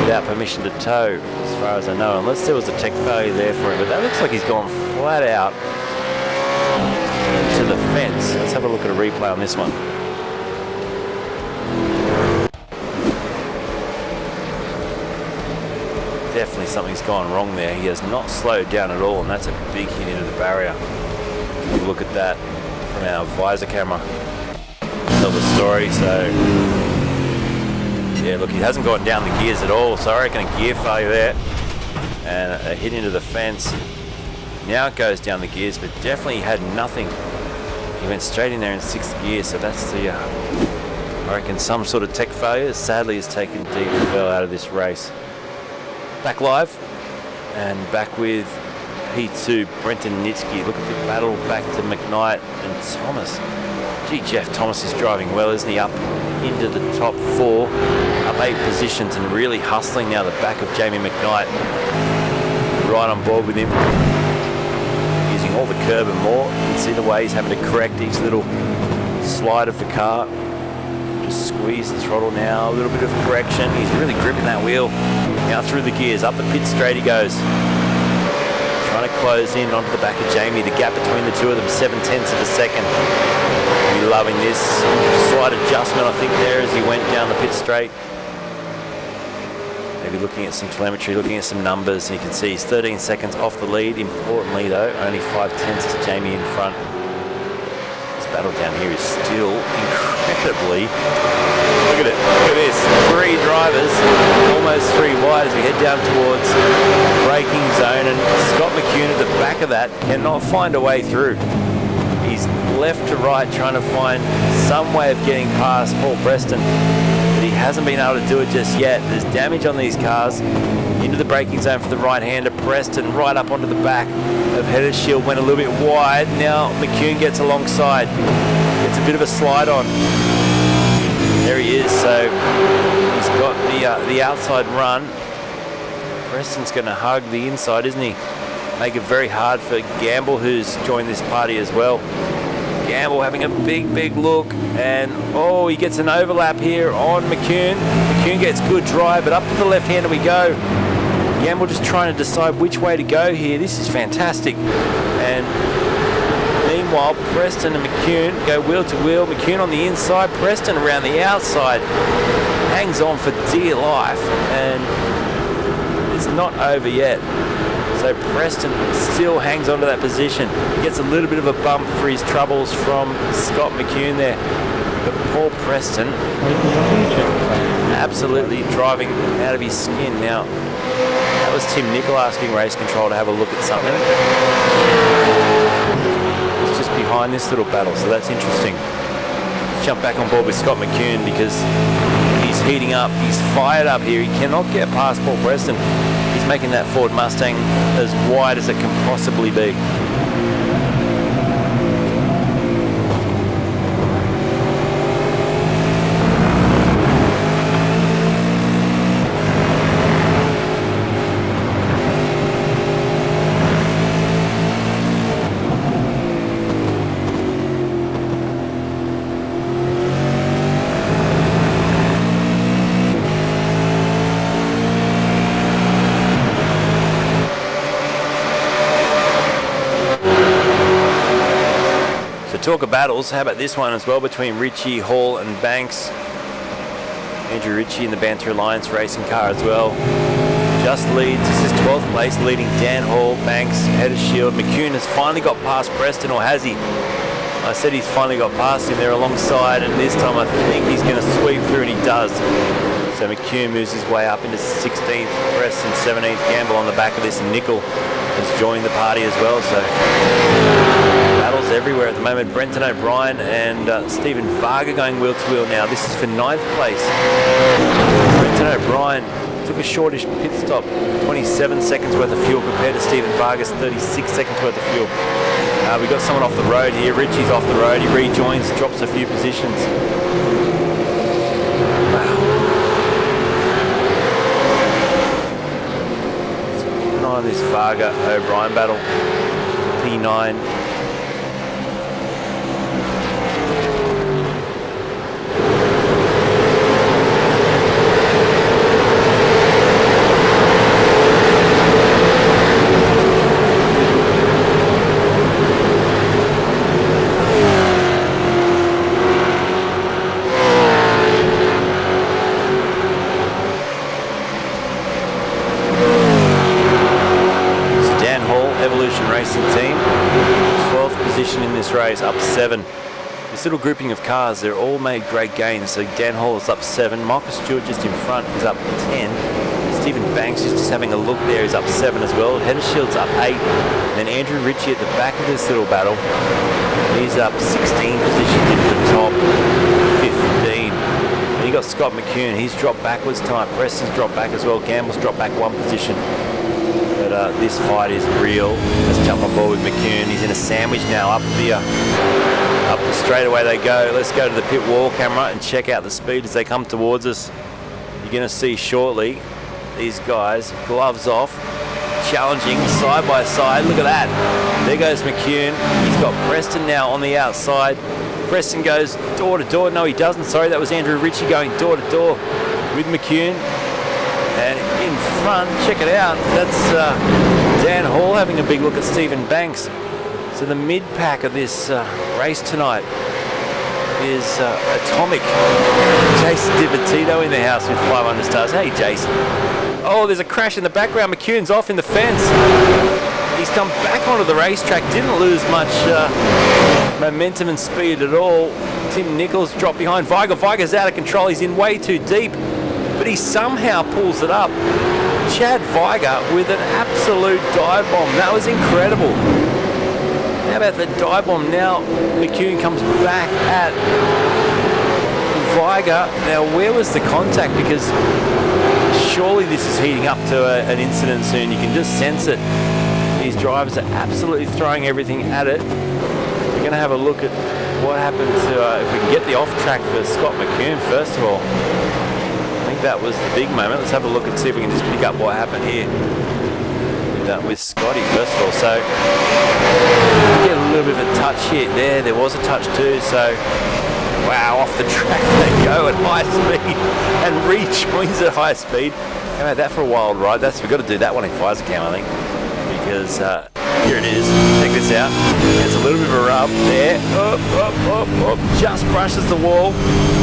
Without permission to tow, as far as I know. Unless there was a tech failure there for him. But that looks like he's gone flat out into the fence. Let's have a look at a replay on this one. Definitely something's gone wrong there. He has not slowed down at all, and that's a big hit into the barrier. Have a look at that from our visor camera. Tell the story. So yeah, look, he hasn't gone down the gears at all, so I reckon a gear failure there and a hit into the fence. Now it goes down the gears, but definitely had nothing. He went straight in there in 6th gear, so that's the I reckon some sort of tech failure sadly has taken Dean Favell out of this race. Back live and back with P2, Brenton Nitsky. Look at the battle back to McKnight and Thomas. Gee, Jeff Thomas is driving well, isn't he? Up into the top 4, up 8 positions, and really hustling now the back of Jamie McKnight. Right on board with him, using all the curb and more. You can see the way he's having to correct each little slide of the car. Just squeeze the throttle now, a little bit of correction. He's really gripping that wheel. Now through the gears, up the pit straight he goes. Trying to close in onto the back of Jamie. The gap between the two of them, 7/10 of a second. He'll be loving this. Slight adjustment, I think, there as he went down the pit straight. Maybe looking at some telemetry, looking at some numbers. You can see he's 13 seconds off the lead. Importantly, though, only 5/10 to Jamie in front. This battle down here is still incredibly... Look at it, look at this. 3 drivers, almost 3 wide as we head down towards the braking zone, and Scott McCune at the back of that cannot find a way through. He's left to right trying to find some way of getting past Paul Preston, but he hasn't been able to do it just yet. There's damage on these cars. Into the braking zone for the right-hander, Preston right up onto the back of Header's Shield, went a little bit wide. Now McCune gets alongside. It's a bit of a slide on. There he is, so he's got the outside run. Preston's going to hug the inside, isn't he? Make it very hard for Gamble, who's joined this party as well. Gamble having a big look, and oh, he gets an overlap here on McCune. McCune gets good drive, but up to the left-hander we go. Gamble just trying to decide which way to go here. This is fantastic. And meanwhile, Preston and McCune go wheel to wheel. McCune on the inside, Preston around the outside. Hangs on for dear life, and it's not over yet. So Preston still hangs on to that position. Gets a little bit of a bump for his troubles from Scott McCune there. But Paul Preston absolutely driving out of his skin. Now, that was Tim Nicol asking race control to have a look at something. It's just behind this little battle, so that's interesting. Let's jump back on board with Scott McCune because he's heating up. He's fired up here. He cannot get past Paul Preston. He's making that Ford Mustang as wide as it can possibly be. Talk of battles, how about this one as well between Ritchie, Hall and Banks. Andrew Ritchie in the Banter Alliance racing car as well. Just leads, this is 12th place, leading Dan Hall, Banks, Header's Shield. McCune has finally got past Preston, or has he? I said he's finally got past him there alongside, and this time I think he's going to sweep through, and he does. So McCune moves his way up into 16th, Preston 17th, Gamble on the back of this, and Nicol has joined the party as well, so battles everywhere at the moment. Brenton O'Brien and Stephen Varga going wheel to wheel now. This is for 9th place. Brenton O'Brien took a shortish pit stop, 27 seconds worth of fuel compared to Stephen Vargas, 36 seconds worth of fuel. We got someone off the road here. Richie's off the road. He rejoins, drops a few positions. Wow. So keep an eye on this Varga O'Brien battle. P9. Team, 12th position in this race, up 7. This little grouping of cars, they're all made great gains. So Dan Hall is up 7, Michael Stewart just in front is up 10, Stephen Banks is just having a look there, is up 7 as well, Heddershield's up 8, and then Andrew Ritchie at the back of this little battle, he's up 16 positions into the top 15. And you got Scott McCune, he's dropped backwards tonight, Preston's dropped back as well, Gamble's dropped back 1 position. But this fight is real. Let's jump on board with McCune. He's in a sandwich now. Up the straightaway they go. Let's go to the pit wall camera and check out the speed as they come towards us. You're going to see shortly these guys, gloves off, challenging side by side. Look at that. There goes McCune. He's got Preston now on the outside. Preston goes door to door. No, he doesn't. Sorry, that was Andrew Ritchie going door to door with McCune. And in front, check it out, that's Dan Hall having a big look at Stephen Banks. So the mid-pack of this race tonight is Atomic. Jason Divittino in the house with 500 stars. Hey, Jason. Oh, there's a crash in the background. McCune's off in the fence. He's come back onto the racetrack, didn't lose much momentum and speed at all. Tim Nichols dropped behind Viger. Viger's out of control. He's in way too deep. But he somehow pulls it up. Chad Viger with an absolute dive bomb. That was incredible. How about the dive bomb? Now McCune comes back at Viger. Now where was the contact? Because surely this is heating up to an incident soon. You can just sense it. These drivers are absolutely throwing everything at it. We're going to have a look at what happened to, if we can get the off track for Scott McCune first of all. That was the big moment. Let's have a look and see if we can just pick up what happened here with Scotty first of all. So we get a little bit of a touch here. There was a touch too. So wow, off the track they go at high speed and rejoins at high speed. How about that for a wild ride? We've got to do that one in Pfizer Cam, I think, because here it is. Check this out. It's a little bit of a rub there. Up. Just brushes the wall.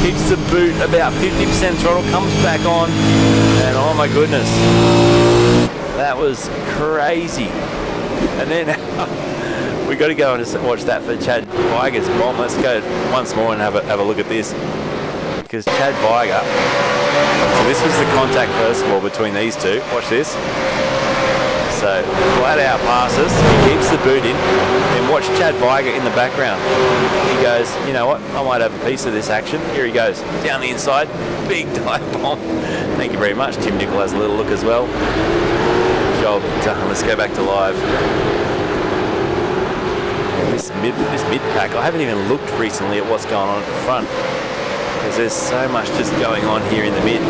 Keeps the boot about 50% throttle. Comes back on. And oh my goodness. That was crazy. And then we got to go and just watch that for Chad Viger's bomb. Let's go once more and have a look at this. Because Chad Viger. So this was the contact first of all between these two. Watch this. So flat out passes, he keeps the boot in, and watch Chad Viger in the background. He goes, you know what, I might have a piece of this action. Here he goes, down the inside, big dive bomb. Thank you very much. Tim Nicol has a little look as well. Good job. Let's go back to live. And this mid-pack, I haven't even looked recently at what's going on at the front, because there's so much just going on here in the mid.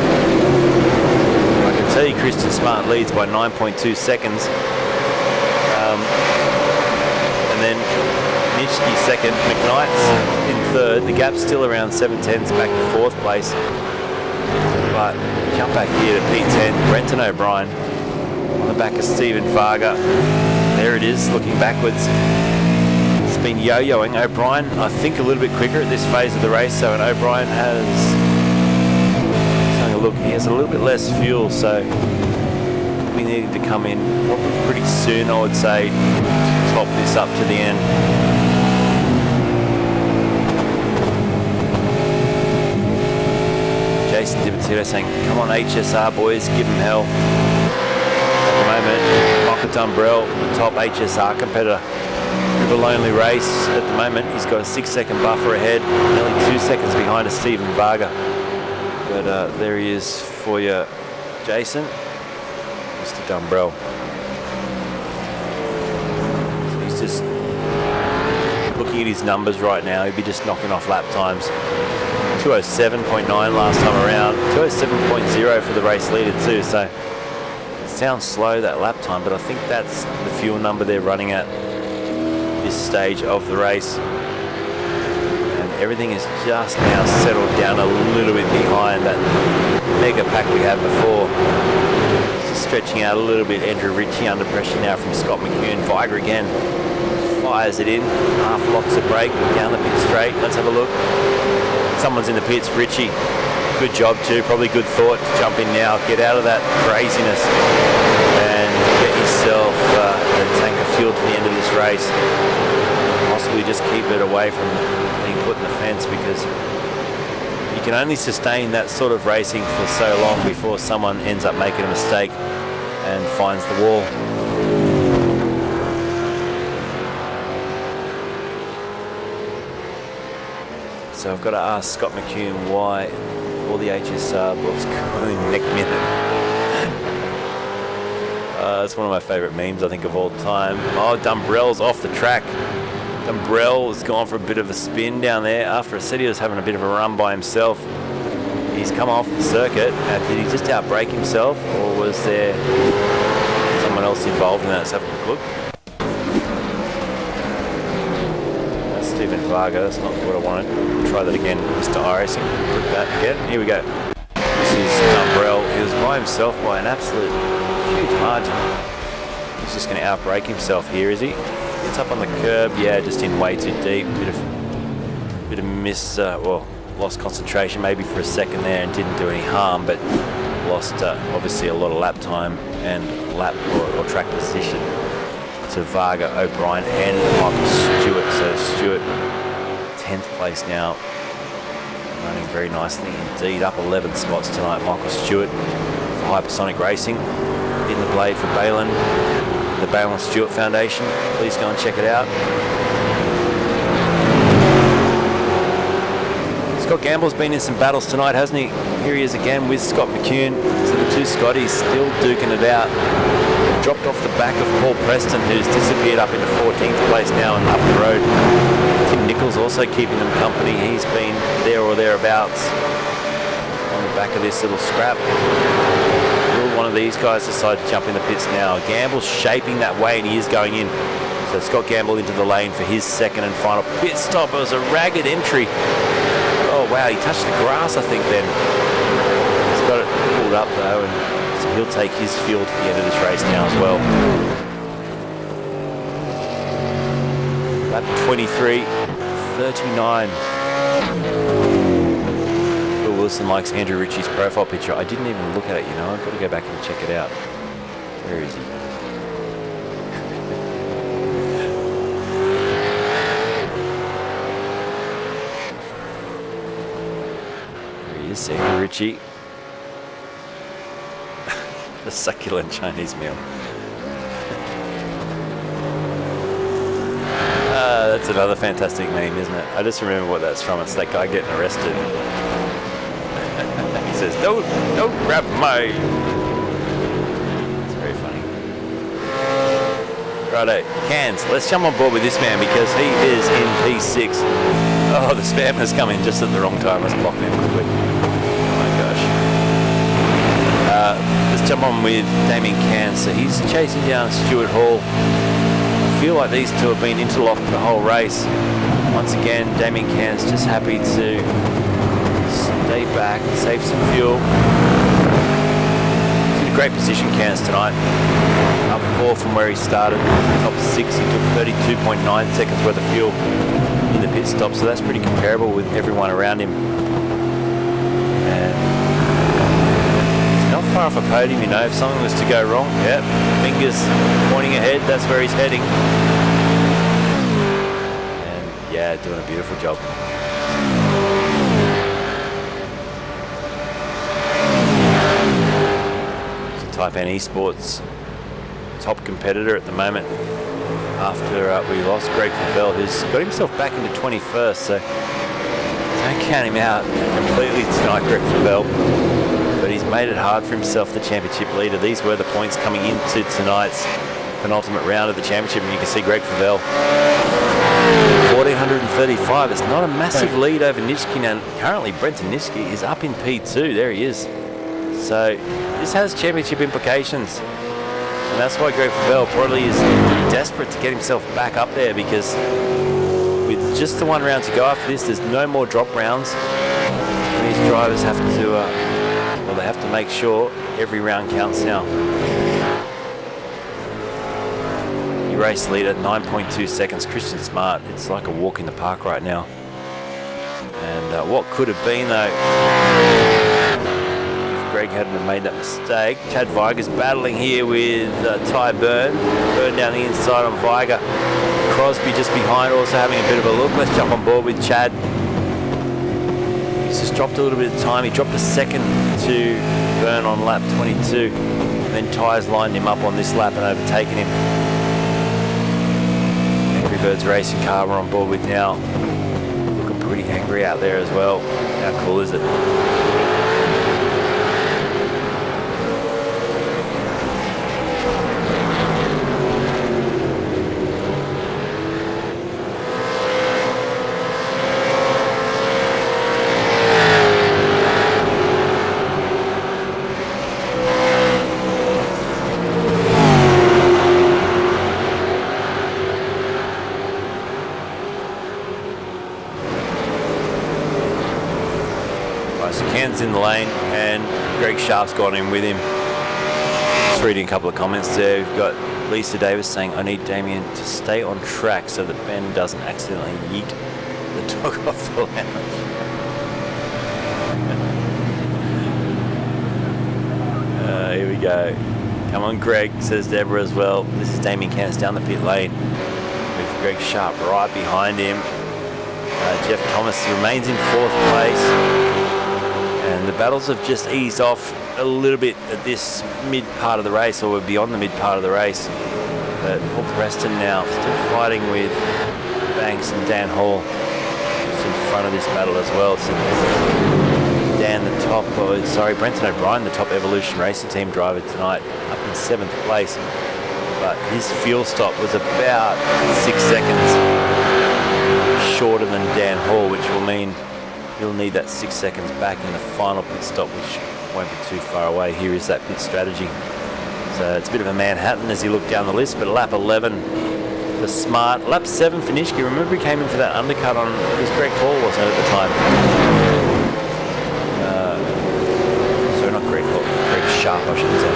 I can tell you Christian Smart leads by 9.2 seconds. And then Nitschke second, McKnight's in third. The gap's still around 7/10s back to 4th place. But jump back here to P10, Brenton O'Brien on the back of Stephen Varga. There it is, looking backwards. It's been yo-yoing. O'Brien, I think, a little bit quicker at this phase of the race. So, and O'Brien has... Look, he has a little bit less fuel, so we needed to come in probably pretty soon, I would say, to top this up to the end. Jason Divittino saying, come on HSR boys, give them hell. At the moment, Dumbrell, the top HSR competitor. With a lonely race at the moment. He's got a 6-second buffer ahead, nearly 2 seconds behind a Stephen Varga. But there he is for you, Jason, Mr. Dumbrell. So he's just looking at his numbers right now. He'd be just knocking off lap times. 207.9 last time around, 207.0 for the race leader too. So it sounds slow, that lap time, but I think that's the fuel number they're running at this stage of the race. And everything is just now settled down a little bit behind that mega pack we had before. Just stretching out a little bit. Andrew Ritchie under pressure now from Scott McCune. Viger again fires it in, half locks a brake down the pit straight. Let's have a look. Someone's in the pits. Ritchie, good job too, probably good thought to jump in now, get out of that craziness and get yourself a tank of fuel to the end of this race. Possibly just keep it away from being put in the fence, because you can only sustain that sort of racing for so long before someone ends up making a mistake and finds the wall. So I've got to ask Scott McCune why all the HSR blocks going neck minute. It's one of my favourite memes, I think, of all time. Oh, Dumbrell's off the track. Dumbrell has gone for a bit of a spin down there after I said he was having a bit of a run by himself. He's come off the circuit. Did he just outbrake himself, or was there someone else involved in that? Let's have a quick look. That's Stephen Varga. That's not what I wanted. Try that again, Mr. iRacing. Put that again. Here we go. This is Dumbrell. He was by himself by an absolute huge margin. He's just going to outbrake himself here, is he? It's up on the curb, yeah, just in way too deep. Bit of lost concentration maybe for a second there and didn't do any harm, but lost obviously a lot of lap time and lap or track position to Varga, O'Brien and Michael Stewart. So Stewart, 10th place now, running very nicely indeed, up 11 spots tonight. Michael Stewart for Hypersonic Racing, in the blade for Balin, the Balin Stewart Foundation. Please go and check it out. Scott Gamble's been in some battles tonight, hasn't he? Here he is again with Scott McCune. So the two Scotties still duking it out. Dropped off the back of Paul Preston, who's disappeared up into 14th place now and up the road. Tim Nichols also keeping them company. He's been there or thereabouts on the back of this little scrap. Will one of these guys decide to jump in the pits now? Gamble's shaping that way and he is going in. So Scott Gamble into the lane for his second and final pit stop. It was a ragged entry. Oh wow, he touched the grass I think then. He's got it pulled up though, and so he'll take his fuel to the end of this race now as well. Lap 23:39. Bill Wilson likes Andrew Ritchie's profile picture. I didn't even look at it, you know. I've got to go back and check it out. Where is he? Andrew Ritchie. The succulent Chinese meal. That's another fantastic meme, isn't it? I just remember what that's from. It's that guy getting arrested. He says, don't grab my... It's very funny. Righto, Cans, let's jump on board with this man because he is in P6. Oh, the spammer's come in just at the wrong time. Let's block him quickly. Let's jump on with Damien Cairns. So he's chasing down Stuart Hall. I feel like these two have been interlocked the whole race. Once again, Damien Cairns just happy to stay back, save some fuel. He's in a great position, Cairns, tonight. Up 4 from where he started. Top 6, he took 32.9 seconds worth of fuel in the pit stop, so that's pretty comparable with everyone around him. Not far off a podium, you know, if something was to go wrong. Yep, fingers pointing ahead, that's where he's heading. And yeah, doing a beautiful job. So Type N eSports top competitor at the moment after we lost Greg Favell, who's got himself back into 21st, so don't count him out completely tonight, Greg Favell. But he's made it hard for himself, the championship leader. These were the points coming into tonight's penultimate round of the championship, and you can see Greg Favell, 1,435. It's not a massive lead over Nitschke. Now, currently, Brenton Nitschke is up in P2. There he is. So this has championship implications. And that's why Greg Favell probably is desperate to get himself back up there, because with just the one round to go after this, there's no more drop rounds. And these drivers have to, well, they have to make sure every round counts now. He race lead at 9.2 seconds. Christian Smart, it's like a walk in the park right now. And what could have been, though, Greg hadn't have made that mistake. Chad Weiger's battling here with Ty Byrne. Byrne down the inside on Weiger. Crosby just behind, also having a bit of a look. Let's jump on board with Chad. He's just dropped a little bit of time. He dropped a second to Byrne on lap 22. And then Ty's lined him up on this lap and overtaken him. Angry Birds racing car we're on board with now. Looking pretty angry out there as well. How cool is it? In the lane, and Greg Sharp's got him with him. Just reading a couple of comments there. We've got Lisa Davis saying, I need Damien to stay on track so that Ben doesn't accidentally yeet the dog off the lounge. Here we go. Come on, Greg, says Deborah as well. This is Damien Canis down the pit lane with Greg Sharp right behind him. Jeff Thomas remains in 4th place. And the battles have just eased off a little bit at this mid part of the race, or we're beyond the mid part of the race. But Paul Preston now still fighting with Banks and Dan Hall, who's in front of this battle as well. So Dan, the top, Brenton O'Brien, the top Evolution Racing Team driver tonight, up in 7th place. But his fuel stop was about 6 seconds shorter than Dan Hall, which will mean he'll need that 6 seconds back in the final pit stop, which won't be too far away. Here is that pit strategy. So it's a bit of a Manhattan as you look down the list, but lap 11 for Smart. Lap 7 for Nitschke. Remember he came in for that undercut on, it was Greg Hall, wasn't it, at the time? Sorry, not Greg Hall, Greg Sharp, I should say.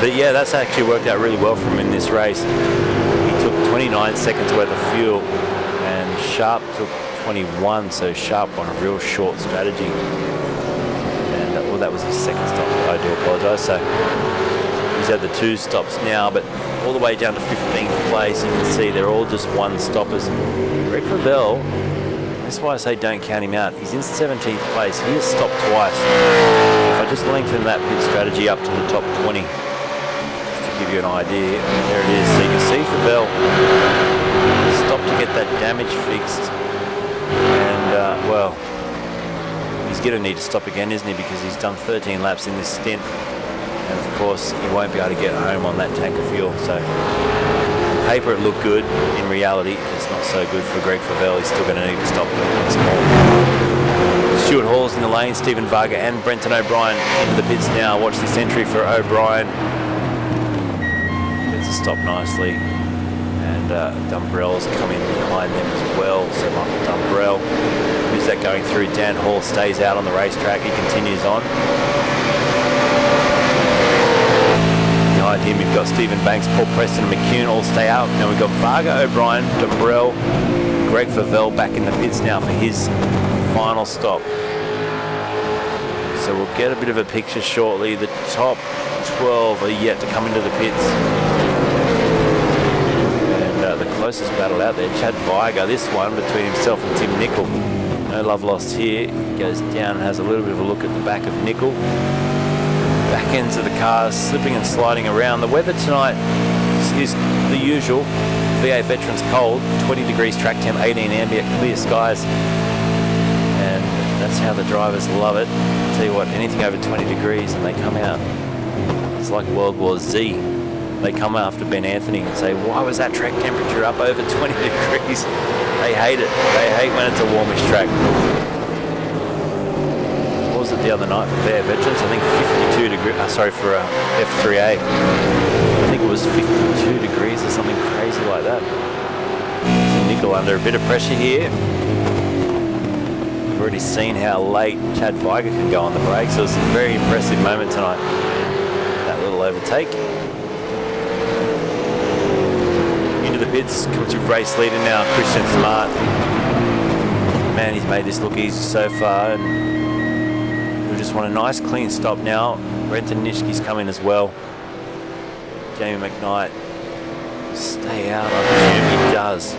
But yeah, that's actually worked out really well for him in this race. He took 29 seconds worth of fuel, and Sharp took 21, so Sharp on a real short strategy. And well, that was his second stop. I do apologise. So he's had the 2 stops now, but all the way down to 15th place, you can see they're all just 1 stoppers. Greg Favell, that's why I say don't count him out. He's in 17th place. He has stopped twice. If I just lengthen that pit strategy up to the top 20, just to give you an idea, there it is. So you can see Favell stopped to get that damage fixed. And, well, he's going to need to stop again, isn't he? Because he's done 13 laps in this stint. And, of course, he won't be able to get home on that tank of fuel. So, on paper, it looked good. In reality, it's not so good for Greg Favell. He's still going to need to stop once more. Stuart Hall's in the lane. Stephen Varga and Brenton O'Brien into the pits now. Watch this entry for O'Brien. Gets to stop nicely. Dumbrell's coming behind them as well. So Michael Dumbrell, who's that going through? Dan Hall stays out on the racetrack. He continues on. Behind him, you've got Stephen Banks, Paul Preston, and McCune all stay out. Now we've got Varga, O'Brien, Dumbrell, Greg Favell back in the pits now for his final stop. So we'll get a bit of a picture shortly. The top 12 are yet to come into the pits. The closest battle out there, Chad Weiger, this one between himself and Tim Nicol. No love lost here. He goes down and has a little bit of a look at the back of Nicol. back ends of the cars slipping and sliding around. The weather tonight is the usual. V8 Veterans cold, 20 degrees track temp, 18 ambient, clear skies. And that's how the drivers love it. I'll tell you what, anything over 20 degrees and they come out. It's like World War Z. They come after Ben Anthony and say, why was that track temperature up over 20 degrees? They hate it. They hate when it's a warmish track. What was it the other night for V8 Veterans? I think 52 degrees, sorry, for F3A. I think it was 52 degrees or something crazy like that. Nickel under a bit of pressure here. We've already seen how late Chad Viger can go on the brakes. So it was a very impressive moment tonight. That little overtake. Into the pits, comes to race leader now, Christian Smart. Man, he's made this look easy so far. And we just want a nice clean stop now. Brenton Nishke's coming as well. Jamie McKnight, stay out, I presume he does.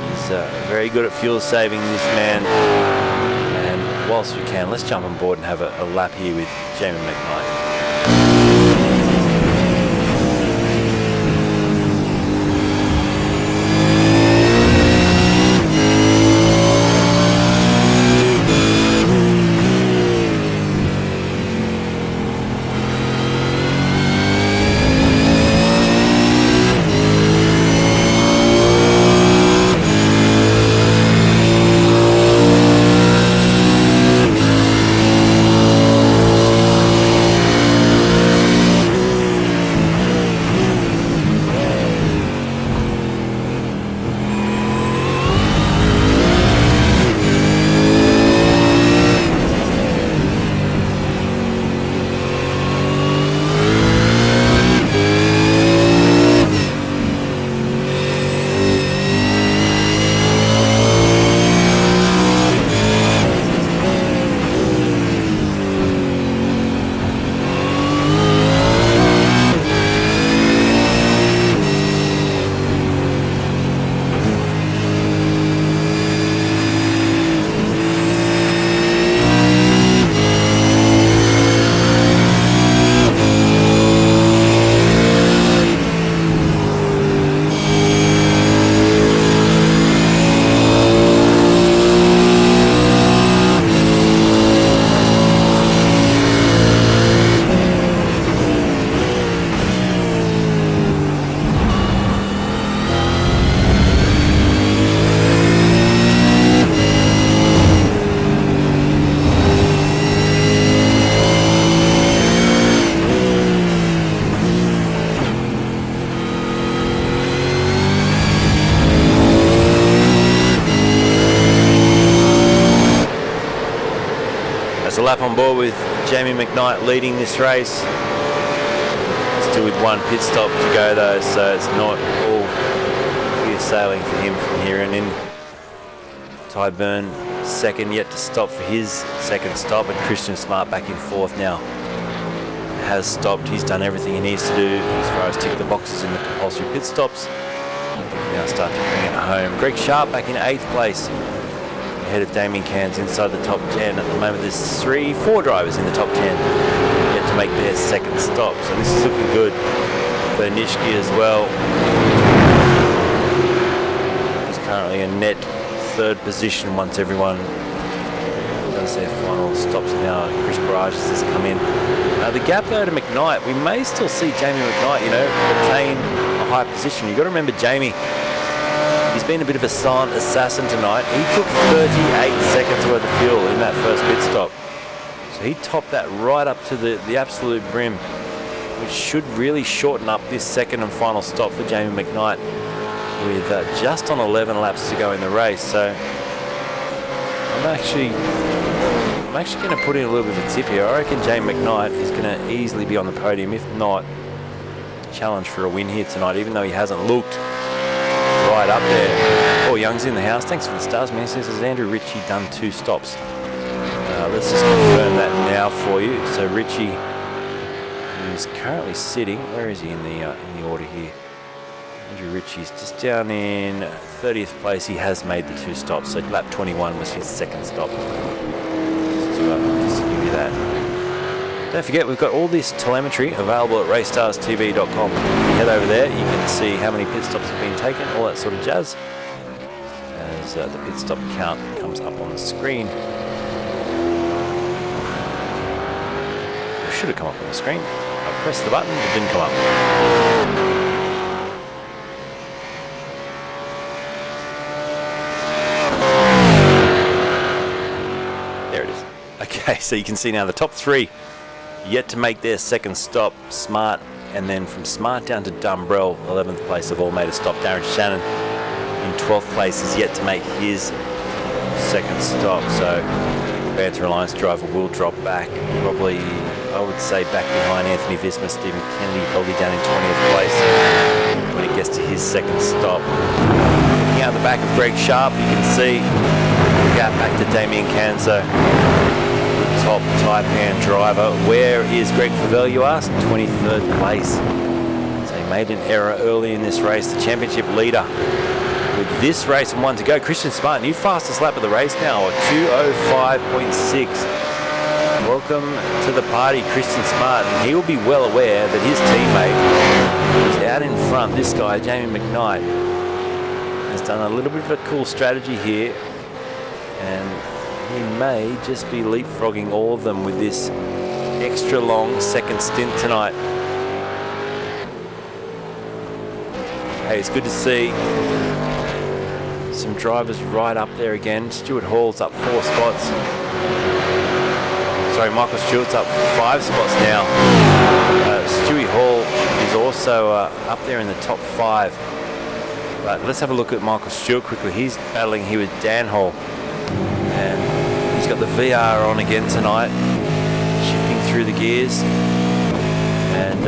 He's very good at fuel saving, this man. And whilst we can, let's jump on board and have a lap here with Jamie McKnight. A lap on board with Jamie McKnight leading this race. Still with one pit stop to go though, so it's not all clear sailing for him from here and in. Ty Byrne second, yet to stop for his second stop, and Christian Smart back in fourth now. Has stopped, he's done everything he needs to do as far as tick the boxes in the compulsory pit stops. Now start to bring it home. Greg Sharp back in 8th place. Ahead of Damien Cairns inside the top 10. At the moment there's 4 drivers in the top 10 yet to make their second stop. So this is looking good for Nishke as well. He's currently in net 3rd position once everyone does their final stops now. Chris Barrages has come in. The gap though to McKnight, we may still see Jamie McKnight, retain a high position. You've got to remember Jamie, he's been a bit of a silent assassin tonight. He took 38 seconds worth of fuel in that first pit stop. So he topped that right up to the absolute brim, which should really shorten up this second and final stop for Jamie McKnight with just on 11 laps to go in the race. So I'm actually going to put in a little bit of a tip here. I reckon Jamie McKnight is going to easily be on the podium, if not challenge for a win here tonight, even though he hasn't looked right up there. Paul Young's in the house. Thanks for the stars, man. Says, has Andrew Ritchie done 2 stops? Let's just confirm that now for you. So Ritchie is currently sitting. Where is he in the order here? Andrew Ritchie's just down in 30th place. He has made the 2 stops. So lap 21 was his second stop. Just to give you that. Don't forget, we've got all this telemetry available at RACESTARS TV.com. Head over there, you can see how many pit stops have been taken, all that sort of jazz, as the pit stop count comes up on the screen. It should have come up on the screen. I pressed the button, it didn't come up. There it is. Okay, so you can see now the top three yet to make their second stop. Smart, and then from Smart down to Dumbrell, 11th place, have all made a stop. Darren Shannon in 12th place is yet to make his second stop. So Banter Alliance driver will drop back, probably, I would say, back behind Anthony Visma. Stephen Kennedy probably down in 20th place when he gets to his second stop. Looking out the back of Greg Sharp, you can see the gap back to Damien Canzo, top Taipan driver. Where is Greg Favell, you ask? 23rd place. So he made an error early in this race. The championship leader with this race and one to go. Christian Smart, new fastest lap of the race now, a 2:05.6. Welcome to the party, Christian Smart, and he will be well aware that his teammate is out in front. This guy, Jamie McKnight, has done a little bit of a cool strategy here, and he may just be leapfrogging all of them with this extra long second stint tonight. Hey, it's good to see some drivers right up there again. Stuart Hall's up 4 spots. Sorry, Michael Stewart's up 5 spots now. Stewie Hall is also up there in the top 5. But let's have a look at Michael Stewart quickly. He's battling here with Dan Hall. And he's got the VR on again tonight, shifting through the gears. And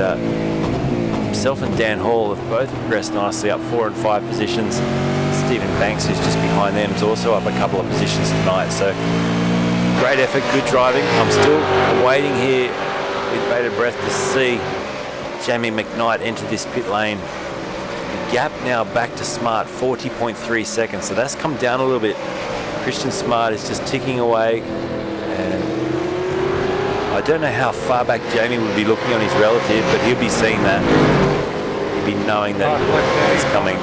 himself and Dan Hall have both progressed nicely, up 4 and 5 positions. Stephen Banks, who's just behind them, is also up a couple of positions tonight. So great effort, good driving. I'm still waiting here with bated breath to see Jamie McKnight enter this pit lane. The gap now back to Smart, 40.3 seconds. So that's come down a little bit. Christian Smart is just ticking away, and I don't know how far back Jamie would be looking on his relative, but he'll be seeing that. He'll be knowing that he's coming.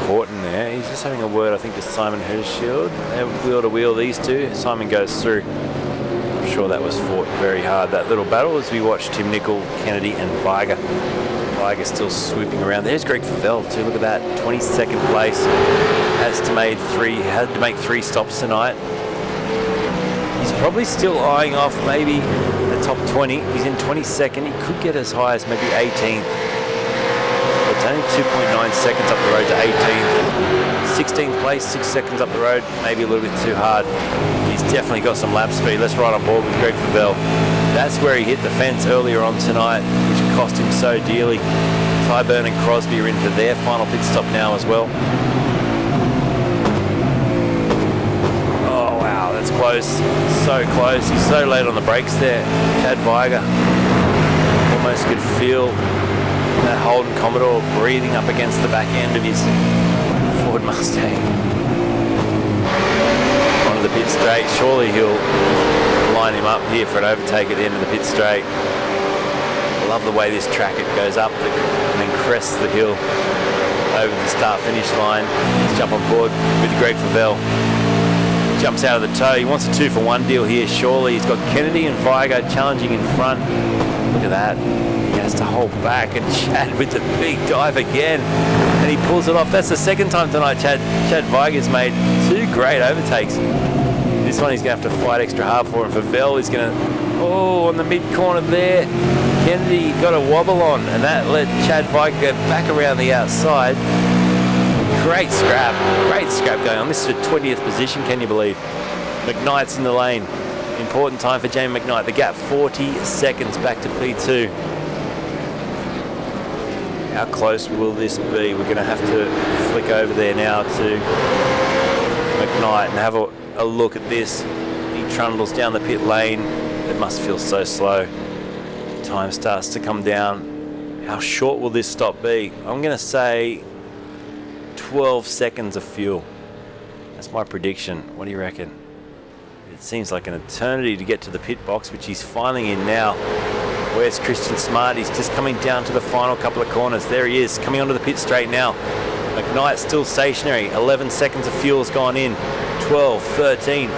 Horton there, he's just having a word, I think, to Simon Hershield. They're wheel to wheel, these two. Simon goes through. I'm sure that was fought very hard, that little battle, as we watched Tim Nicol, Kennedy and Viger. Viger still swooping around. There's Greg Favell too, look at that, 22nd place. Had to make 3 stops tonight. He's probably still eyeing off maybe the top 20. He's in 22nd. He could get as high as maybe 18th. But it's only 2.9 seconds up the road to 18th. 16th place, 6 seconds up the road, maybe a little bit too hard. He's definitely got some lap speed. Let's ride on board with Greg Favell. That's where he hit the fence earlier on tonight, which cost him so dearly. Tyburn and Crosby are in for their final pit stop now as well. Oh wow, that's close, so close. He's so late on the brakes there. Chad Viger almost could feel that Holden Commodore breathing up against the back end of his Ford Mustang. Onto the pit straight, surely he'll line him up here for an overtake at the end of the pit straight. I love the way this track, it goes up and then crests the hill over the start-finish line. Let's jump on board with Greg Favell. Jumps out of the toe. He wants a 2-for-1 deal here, surely. He's got Kennedy and Viger challenging in front. Look at that. He has to hold back, and Chad with the big dive again. And he pulls it off. That's the second time tonight Chad Viger's made 2 great overtakes. This one he's going to have to fight extra hard for, and Favell is going to, on the mid-corner there. Kennedy got a wobble on, and that let Chad Viger go back around the outside. Great scrap going on. This is a 20th position, can you believe? McKnight's in the lane. Important time for Jamie McKnight. The gap 40 seconds back to P2. How close will this be? We're going to have to flick over there now to McKnight and have a look at this. He trundles down the pit lane. It must feel so slow. Time starts to come down. How short will this stop be? I'm going to say 12 seconds of fuel. That's my prediction. What do you reckon? It seems like an eternity to get to the pit box, which he's finally in now. Where's Christian Smart? He's just coming down to the final couple of corners. There he is, coming onto the pit straight now. McKnight still stationary. 11 seconds of fuel's gone in. 12, 13,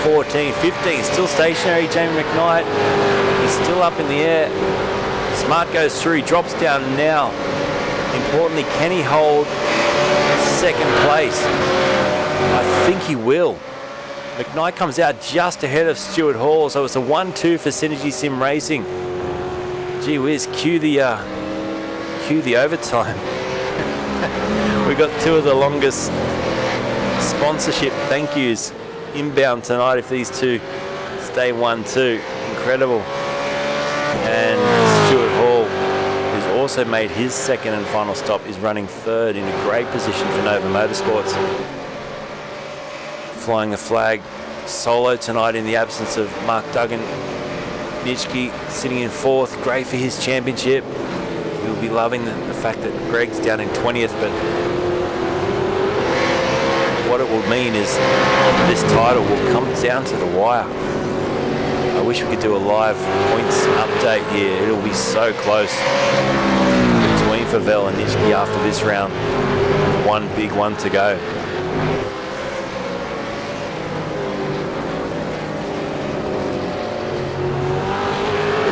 14, 15. Still stationary, Jamie McKnight. He's still up in the air. Smart goes through, he drops down now. Importantly, can he hold second place? I think he will. McKnight comes out just ahead of Stuart Hall, so it's a 1-2 for Synergy Sim Racing. Gee whiz, cue the overtime. We got two of the longest sponsorship thank yous inbound tonight if these two stay 1-2. Incredible. And Stuart Hall, who's also made his second and final stop, is running third in a great position for Nova Motorsports. Flying the flag solo tonight in the absence of Mark Duggan. Nitschke sitting in fourth, great for his championship. He'll be loving the fact that Greg's down in 20th, but what it will mean is this title will come down to the wire. I wish we could do a live points update here. It'll be so close between Favell and Nitschke after this round. One big one to go.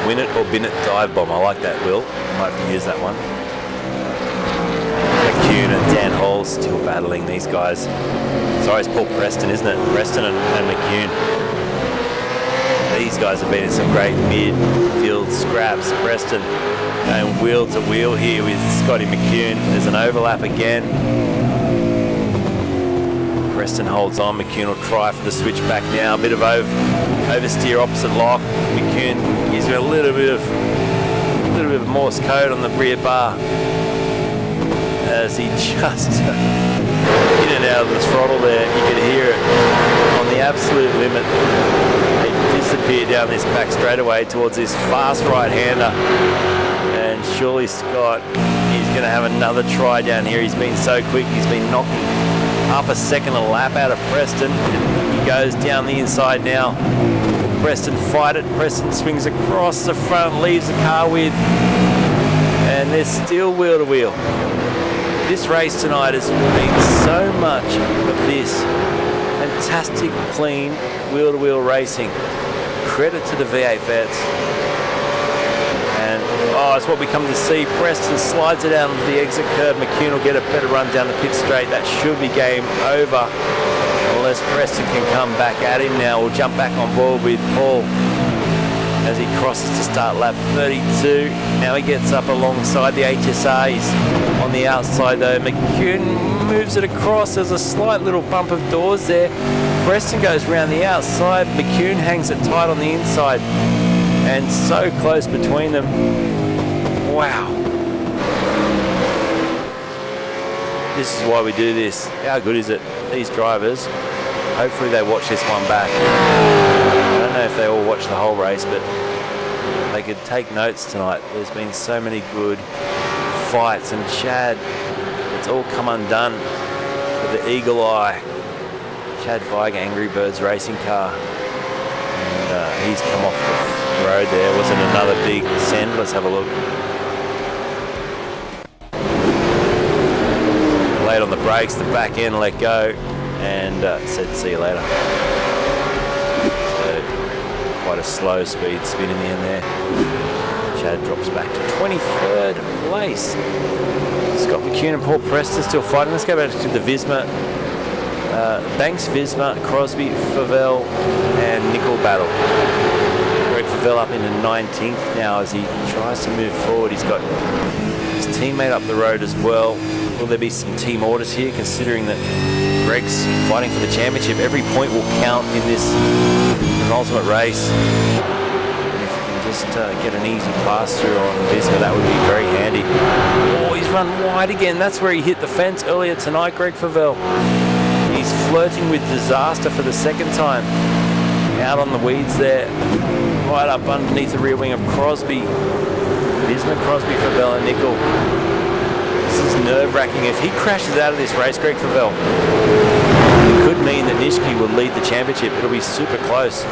Win it or bin it dive bomb. I like that, Will. I might have to use that one. McCune and Dan Hall still battling these guys. Sorry, it's Paul Preston, isn't it? Preston and McCune. These guys have been in some great midfield scraps. Preston going wheel to wheel here with Scotty McCune. There's an overlap again. Preston holds on. McCune will try for the switch back now. A bit of oversteer opposite lock. McCune gives me a little bit of Morse code on the rear bar as he just in and out of the throttle there. You could hear it on the absolute limit. They disappear down this back straightaway towards this fast right-hander, and surely Scott is going to have another try down here. He's been so quick. He's been knocking half a second a lap out of Preston. He goes down the inside now. Preston fight it. Preston swings across the front, leaves the car with, and they're still wheel to wheel. This race tonight has been so much of this fantastic, clean wheel to wheel racing. Credit to the V8 vets. And it's what we come to see. Preston slides it out onto the exit curb. McCune will get a better run down the pit straight. That should be game over, unless Preston can come back at him now. We'll jump back on board with Paul as he crosses to start lap 32. Now he gets up alongside the HSAs on the outside though. McCune moves it across. There's a slight little bump of doors there. Preston goes round the outside. McCune hangs it tight on the inside. And so close between them. Wow. This is why we do this. How good is it? These drivers, hopefully they watch this one back. I don't know if they all watch the whole race, but they could take notes tonight. There's been so many good fights, and Chad, it's all come undone for the eagle eye. Chad Feig, Angry Birds racing car. And he's come off the road there. Wasn't another big send. Let's have a look. Late on the brakes, the back end let go, and said see you later. So quite a slow speed spin in the end there. Chad drops back to 23rd place. Scott McCune and Paul Preston still fighting. Let's go back to the Visma. Banks, Visma, Crosby, Favell and Nickel battle. Greg Favell up into 19th now as he tries to move forward. He's got his teammate up the road as well. Will there be some team orders here, considering that Greg's fighting for the championship? Every point will count in this penultimate race. And if you can just get an easy pass through on Visma, that would be very handy. Oh, he's run wide again. That's where he hit the fence earlier tonight, Greg Favell. He's flirting with disaster for the second time. Out on the weeds there, right up underneath the rear wing of Crosby. Visma, Crosby, Favell and Nickel. This is nerve-wracking. If he crashes out of this race, Greg Favell, will lead the championship. It'll be super close.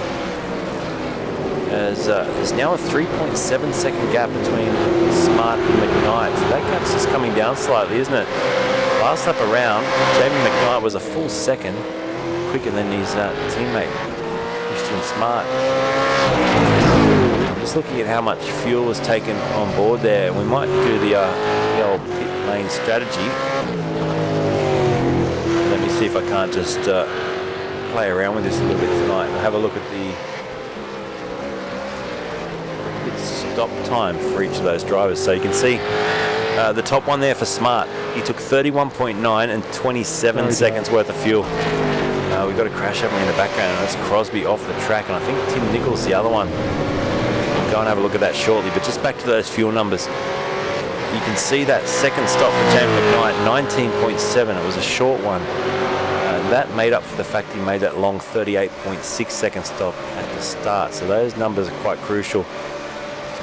As there's now a 3.7 second gap between Smart and McKnight. So that gap's just coming down slightly, isn't it? Last lap around, Jamie McKnight was a full second quicker than his teammate, Christian Smart. I'm just looking at how much fuel was taken on board there. We might do the old pit lane strategy. Let me see if I can't just play around with this a little bit tonight. We'll have a look at the stop time for each of those drivers. So you can see the top one there for Smart. He took 31.9 and 27 seconds worth of fuel. We've got a crash happening in the background, and that's Crosby off the track, and I think Tim Nichols the other one. We'll go and have a look at that shortly, but just back to those fuel numbers. You can see that second stop for Jamie McKnight, 19.7. It was a short one. That made up for the fact he made that long 38.6 second stop at the start. So those numbers are quite crucial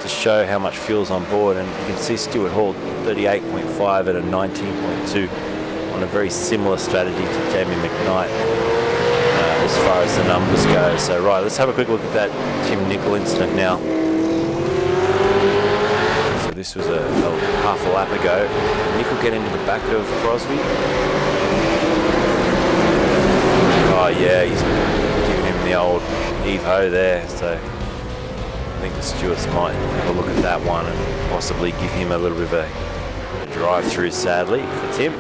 to show how much fuel's on board. And you can see Stuart Hall 38.5 at a 19.2 on a very similar strategy to Jamie McKnight as far as the numbers go. So right, let's have a quick look at that Tim Nicol incident now. So this was a half a lap ago. Nicol get into the back of Crosby. Oh yeah, he's giving him the old heave-ho there. So I think the stewards might have a look at that one and possibly give him a little bit of a drive-through, sadly, for Tim.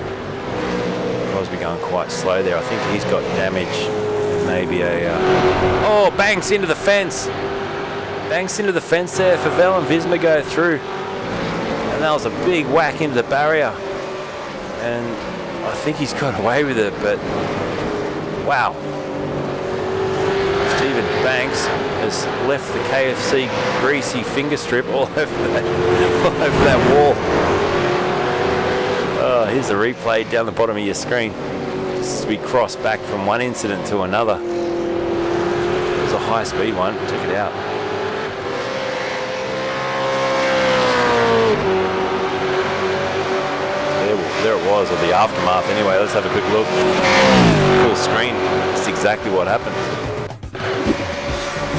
Crosby going quite slow there. I think he's got damage. Maybe a... oh, banks into the fence. Banks into the fence there. Favell and Visma go through. And that was a big whack into the barrier. And I think he's got away with it, but... wow. Stephen Banks has left the KFC greasy finger strip all over that wall. Oh, here's the replay down the bottom of your screen. Just as we cross back from one incident to another. It was a high-speed one. Check it out. There it was, or the aftermath. Anyway, let's have a quick look. Full screen. That's exactly what happened.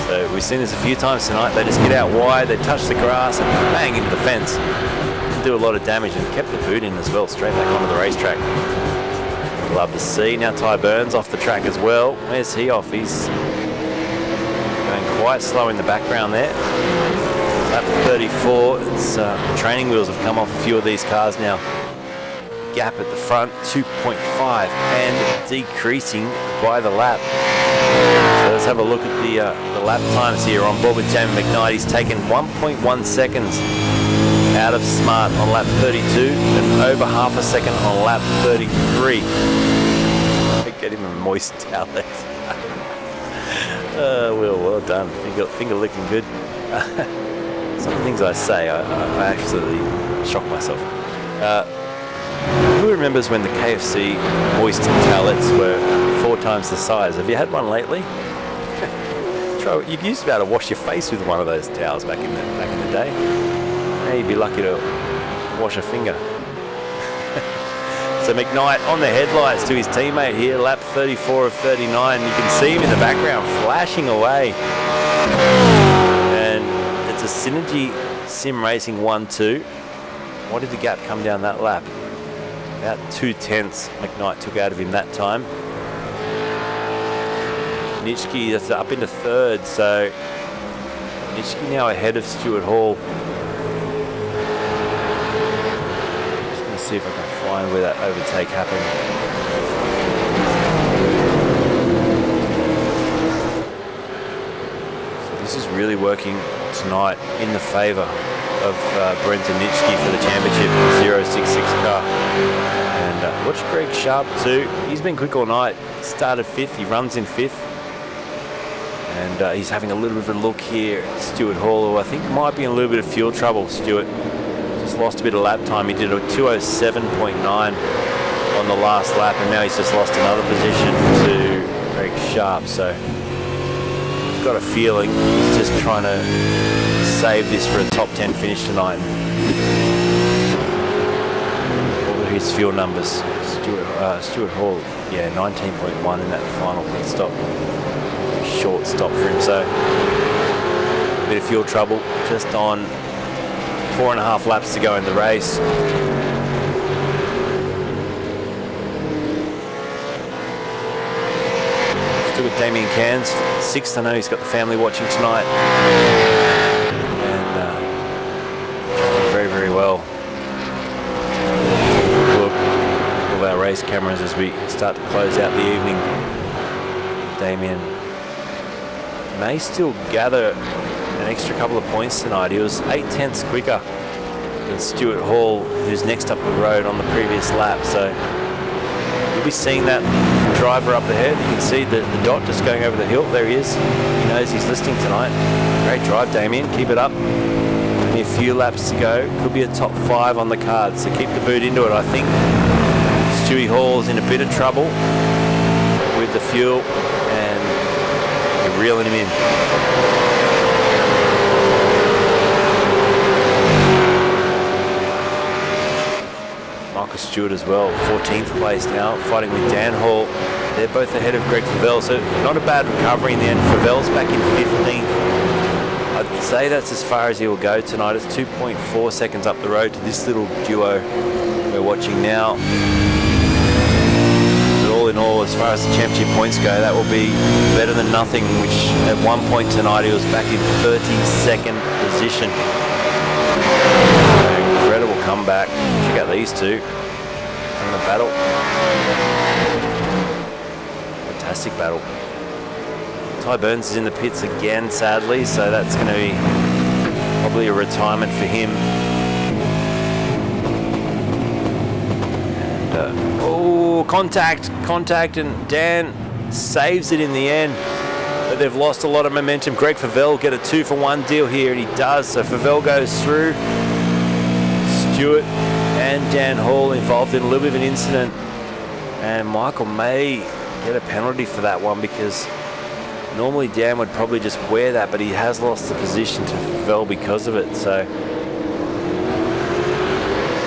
So we've seen this a few times tonight. They just get out wide, they touch the grass, and bang into the fence. Do a lot of damage, and kept the boot in as well, straight back onto the racetrack. Love to see. Now Ty Burns off the track as well. Where's he off? He's going quite slow in the background there. Lap 34. It's the training wheels have come off a few of these cars now. Gap at the front, 2.5, and decreasing by the lap. So let's have a look at the lap times here on board with Jamie McKnight. He's taken 1.1 seconds out of Smart on lap 32 and over half a second on lap 33. Get him a moist towel there. Well done. Finger licking good. Some of the things I say, I absolutely shock myself. Who remembers when the KFC moist towelettes were 4 times the size? Have you had one lately? You used to be able to wash your face with one of those towels back in the day. Now you'd be lucky to wash a finger. So McKnight on the headlights to his teammate here, lap 34 of 39. You can see him in the background flashing away. And it's a Synergy Sim Racing 1-2. What did the gap come down that lap? About 2/10 McKnight took out of him that time. Nitschke is up into third, so Nitschke now ahead of Stuart Hall. Just going to see if I can find where that overtake happened. So this is really working tonight in the favour of Brenton Nitschke for the championship 066 car. And watch Greg Sharp too. He's been quick all night. Started 5th, he runs in 5th. And he's having a little bit of a look here at Stuart Hall, who I think might be in a little bit of fuel trouble. Stuart just lost a bit of lap time. He did a 207.9 on the last lap, and now he's just lost another position to Greg Sharp. So I've got a feeling he's just trying to save this for a top 10 finish tonight. All of his fuel numbers. Stuart Hall, Yeah, 19.1 in that final pit stop. Short stop for him, so a bit of fuel trouble. Just on 4.5 laps to go in the race. Still with Damien Cairns, 6th. I know he's got the family watching tonight. And driving very, very well. Look, all of our race cameras as we start to close out the evening. Damien may still gather an extra couple of points tonight. He was 8/10 quicker than Stuart Hall, who's next up the road on the previous lap. So you'll be seeing that driver up ahead. You can see the dot just going over the hill. There he is. He knows he's listening tonight. Great drive, Damien. Keep it up. Only a few laps to go. Could be a top 5 on the card, so keep the boot into it. I think Stewie Hall's in a bit of trouble with the fuel, and you're reeling him in. Michael Stewart as well, 14th place now, fighting with Dan Hall. They're both ahead of Greg Favell, so not a bad recovery in the end. Favell's back in 15th. I'd say that's as far as he will go tonight. It's 2.4 seconds up the road to this little duo we're watching now. But all in all, as far as the championship points go, that will be better than nothing, which at one point tonight he was back in 32nd position. Incredible comeback. Check out these two in the battle. Fantastic battle. Ty Burns is in the pits again, sadly, so that's going to be probably a retirement for him. And oh, contact, and Dan saves it in the end. But they've lost a lot of momentum. Greg Favell get a 2-for-1 deal here, and he does. So Favell goes through. Stewart and Dan Hall involved in a little bit of an incident, and Michael may get a penalty for that one, because normally Dan would probably just wear that, but he has lost the position to Favell because of it. So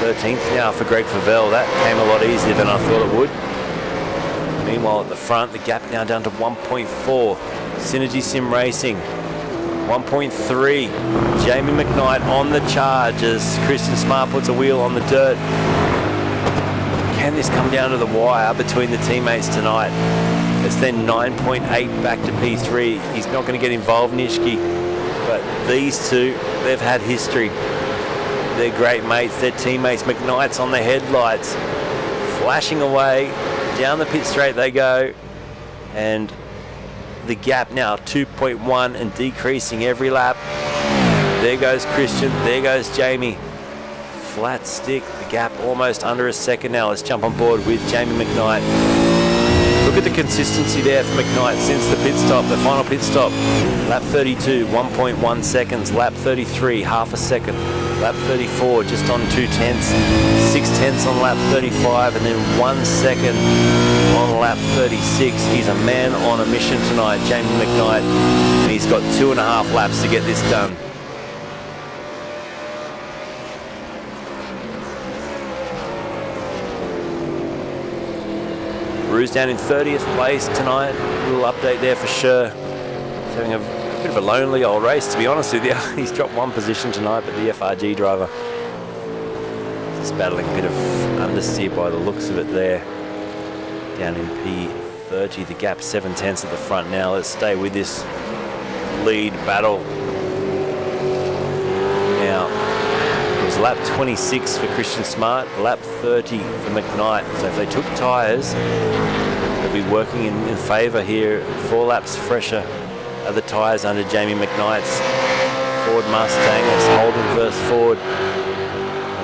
13th now for Greg Favell. That came a lot easier than I thought it would. Meanwhile at the front, the gap now down to 1.4. Synergy Sim Racing 1.3. Jamie McKnight on the charge as Christian Smart puts a wheel on the dirt. Can this come down to the wire between the teammates tonight? It's then 9.8 back to P3. He's not going to get involved, Nishki. But these two, they've had history. They're great mates, they're teammates. McKnight's on the headlights, flashing away. Down the pit straight they go. And the gap now 2.1 and decreasing every lap. There goes Christian, there goes Jamie. Flat stick, the gap almost under a second now. Let's jump on board with Jamie McKnight. Look at the consistency there for McKnight since the pit stop, the final pit stop. Lap 32, 1.1 seconds. Lap 33, half a second. Lap 34, just on 2/10. 6/10 on lap 35, and then 1 second on lap 36. He's a man on a mission tonight, Jamie McKnight, and he's got 2.5 laps to get this done. Bruce down in 30th place tonight. A little update there for sure. He's having a bit of a lonely old race, to be honest with you. He's dropped 1 position tonight, but the FRG driver is battling a bit of understeer by the looks of it there. Down in P30, the gap 7/10 at the front now. Let's stay with this lead battle. Now, it was lap 26 for Christian Smart, lap 30 for McKnight. So if they took tyres, they'll be working in favour here. 4 laps fresher are the tyres under Jamie McKnight's Ford Mustang. It's Holden versus Ford.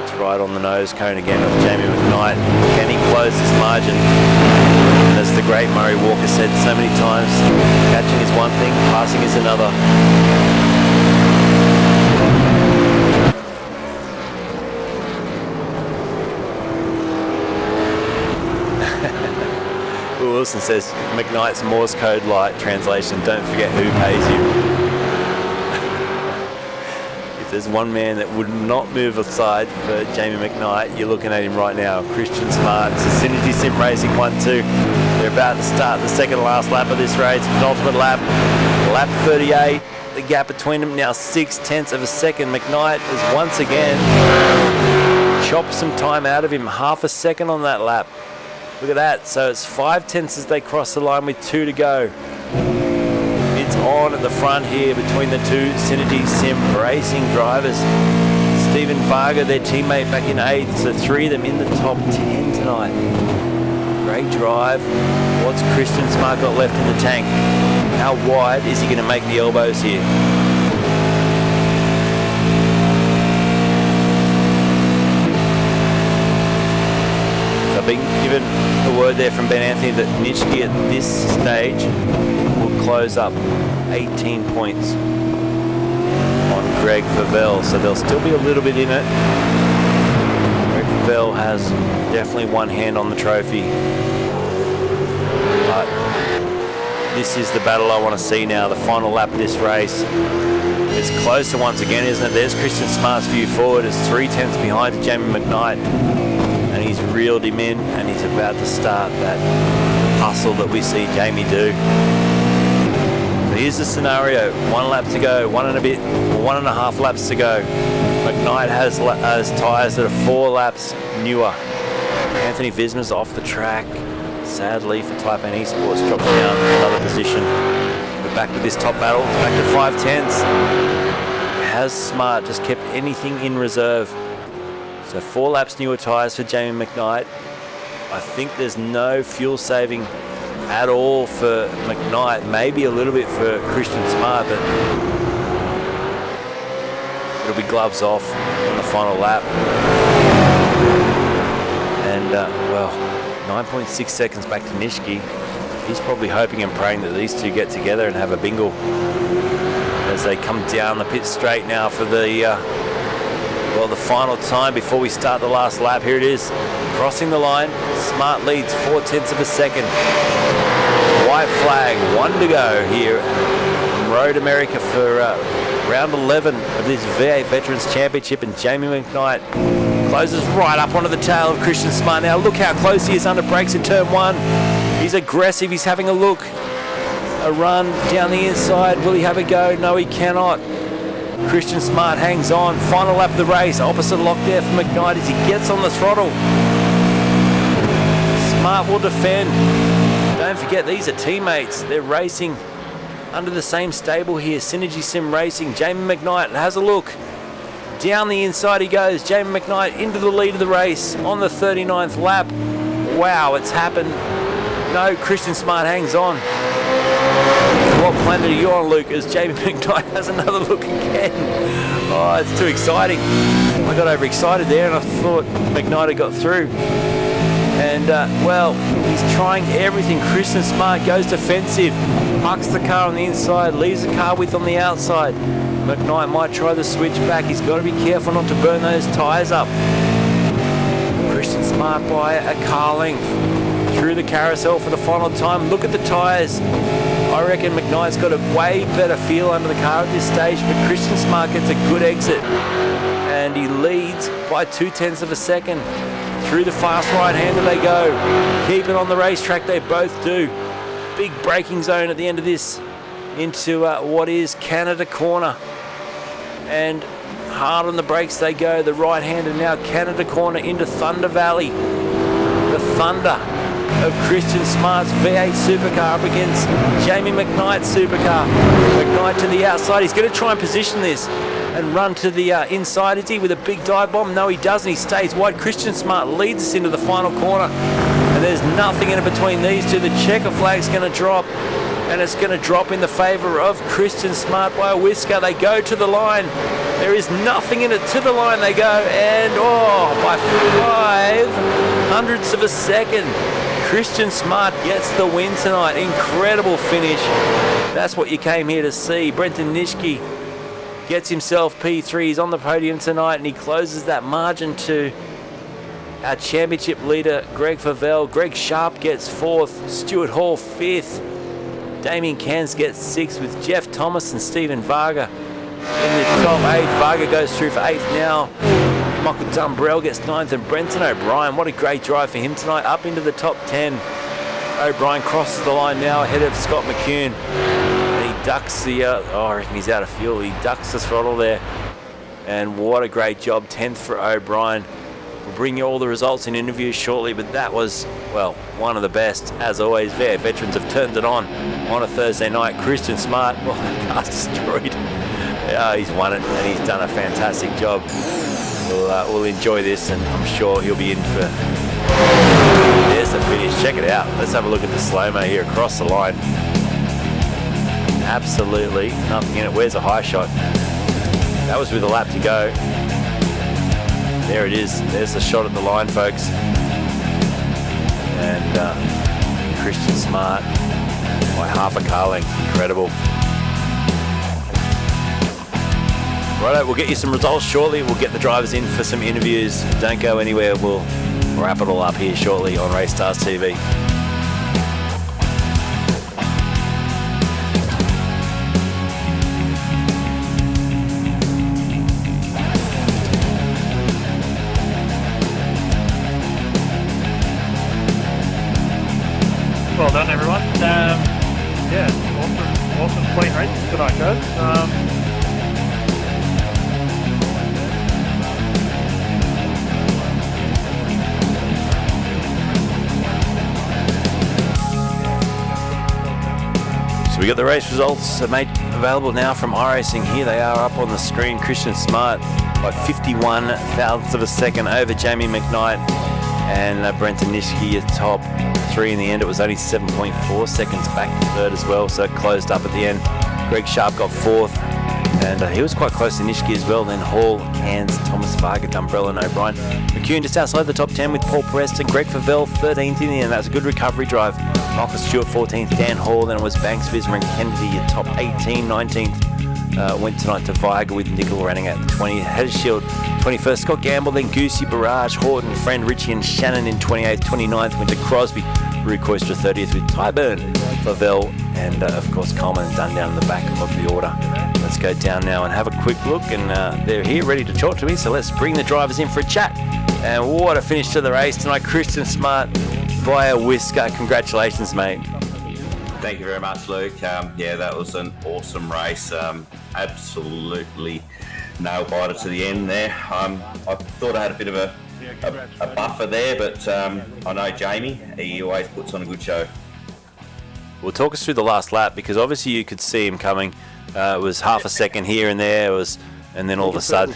It's right on the nose cone again with Jamie McKnight. Can he close this margin? As the great Murray Walker said so many times, catching is one thing, passing is another. Wilson says McKnight's Morse code light translation, don't forget who pays you. If there's one man that would not move aside for Jamie McKnight, you're looking at him right now. Christian Smart, Synergy Sim Racing 1-2. They're about to start the second last lap of this race. Penultimate lap, lap 38. The gap between them now 0.6 of a second. McKnight has once again chopped some time out of him, half a second on that lap. Look at that. So it's 0.5 as they cross the line with 2 to go. It's on at the front here between the two Synergy Sim Racing drivers. Stephen Varga, their teammate, back in 8th, so 3 of them in the top 10 tonight. Great drive. What's Christian Smart got left in the tank? How wide is he going to make the elbows here? So I've been given the word there from Ben Anthony that Nitschke at this stage will close up 18 points on Greg Favell, so there'll still be a little bit in it. Greg Favell has definitely one hand on the trophy, but this is the battle I want to see now, the final lap of this race. It's closer once again, isn't it? There's Christian Smart's view forward. It's 0.3 behind Jamie McKnight, and he's reeled him in, and he's about to start that hustle that we see Jamie do. So here's the scenario: 1 lap to go, 1.5 laps to go. McKnight has tyres that are 4 laps newer. Anthony Visma's off the track, sadly, for Type N eSports, drops down another position. We're back with this top battle, back to 0.5. Has Smart just kept anything in reserve? So 4 laps newer tyres for Jamie McKnight. I think there's no fuel saving at all for McKnight, maybe a little bit for Christian Smart, but it'll be gloves off on the final lap. And, well, 9.6 seconds back to Nitschke. He's probably hoping and praying that these two get together and have a bingle as they come down the pit straight now for the, well, the final time before we start the last lap. Here it is, crossing the line. Smart leads 0.4 of a second. White flag, 1 to go here in Road America for round 11 of this V8 Veterans Championship, and Jamie McKnight closes right up onto the tail of Christian Smart. Now look how close he is under brakes in turn 1. He's aggressive, he's having a look. A run down the inside, will he have a go? No, he cannot. Christian Smart hangs on. Final lap of the race, opposite lock there for McKnight as he gets on the throttle. Smart will defend. Don't forget, these are teammates. They're racing under the same stable here, Synergy Sim Racing. Jamie McKnight has a look. Down the inside he goes. Jamie McKnight into the lead of the race on the 39th lap. Wow, it's happened. No, Christian Smart hangs on. What planet are you on, Luke, as Jamie McKnight has another look again? Oh, it's too exciting. I got overexcited there and I thought McKnight had got through. And, well, he's trying everything. Christian Smart goes defensive, parks the car on the inside, leaves the car width on the outside. McKnight might try the switch back. He's got to be careful not to burn those tyres up. Christian Smart by a car length through the carousel for the final time. Look at the tyres. I reckon McKnight's got a way better feel under the car at this stage, but Christian Smart gets a good exit and he leads by 0.2 of a second. Through the fast right-hander they go. Keep it on the racetrack, they both do. Big braking zone at the end of this into what is Canada Corner. And hard on the brakes they go. The right-hander now Canada Corner into Thunder Valley. The Thunder of Christian Smart's V8 Supercar up against Jamie McKnight's Supercar. McKnight to the outside. He's going to try and position this and run to the inside, is he, with a big dive bomb? No, he doesn't. He stays wide. Christian Smart leads us into the final corner, and there's nothing in between these two. The checker flag's going to drop, and it's going to drop in the favour of Christian Smart by a whisker. They go to the line. There is nothing in it. To the line they go, and by 0.05 of a second, Christian Smart gets the win tonight. Incredible finish. That's what you came here to see. Brenton Nitschke gets himself P3. He's on the podium tonight, and he closes that margin to our championship leader, Greg Favell. Greg Sharp gets 4th. Stuart Hall 5th. Damien Cairns gets 6th, with Jeff Thomas and Stephen Varga in the top 8. Varga goes through for 8th now. Michael Dumbrell gets 9th, and Brenton O'Brien, what a great drive for him tonight, up into the top 10. O'Brien crosses the line now ahead of Scott McCune. And he ducks the, I reckon he's out of fuel. He ducks the throttle there. And what a great job, 10th for O'Brien. We'll bring you all the results in interviews shortly, but that was, well, one of the best. As always, V8 veterans have turned it on a Thursday night. Christian Smart, well, the car's destroyed. Yeah, he's won it, and he's done a fantastic job. We'll enjoy this, and I'm sure he'll be in for... There's the finish. Check it out. Let's have a look at the slow-mo here across the line. Absolutely nothing in it. Where's the high shot? That was with a lap to go. There it is. There's the shot at the line, folks. And Christian Smart by half a car length. Incredible. Righto, we'll get you some results shortly. We'll get the drivers in for some interviews. Don't go anywhere. We'll wrap it all up here shortly on RACESTARS TV. Well done, everyone. Yeah, awesome clean race tonight, guys. So we got the race results made available now from iRacing. Here they are up on the screen. Christian Smart by 51 thousandths of a second over Jamie McKnight and Brenton Nishke at top 3 in the end. It was only 7.4 seconds back to third as well, so it closed up at the end. Greg Sharp got 4th, and he was quite close to Nishke as well. Then Hall, Cairns, Thomas Varga, Dumbrell and O'Brien. McCune just outside the top 10 with Paul Preston. Greg Favell 13th in the end. That was a good recovery drive. Michael Stewart 14th, Dan Hall, then it was Banks, Visma and Kennedy at top 18, 19th. Went tonight to Viga with Nickel running at 20th. Hedgeshield 21st, Scott Gamble, then Goosey, Barrage, Horton, Friend, Richie and Shannon in 28th, 29th, went to Crosby, Rue Koistra 30th with Tyburn, Favell and of course Coleman and Dunn down in the back of the order. Let's go down now and have a quick look, and they're here ready to talk to me, so let's bring the drivers in for a chat. And what a finish to the race tonight. Christian Smart via whisker. Congratulations, mate. Thank you very much, Luke. Yeah, that was an awesome race. Absolutely nail-biter to the end there. I thought I had a bit of a buffer there, but I know Jamie, he always puts on a good show. Well, talk us through the last lap, because obviously you could see him coming. It was half a second here and there, and then all of a sudden...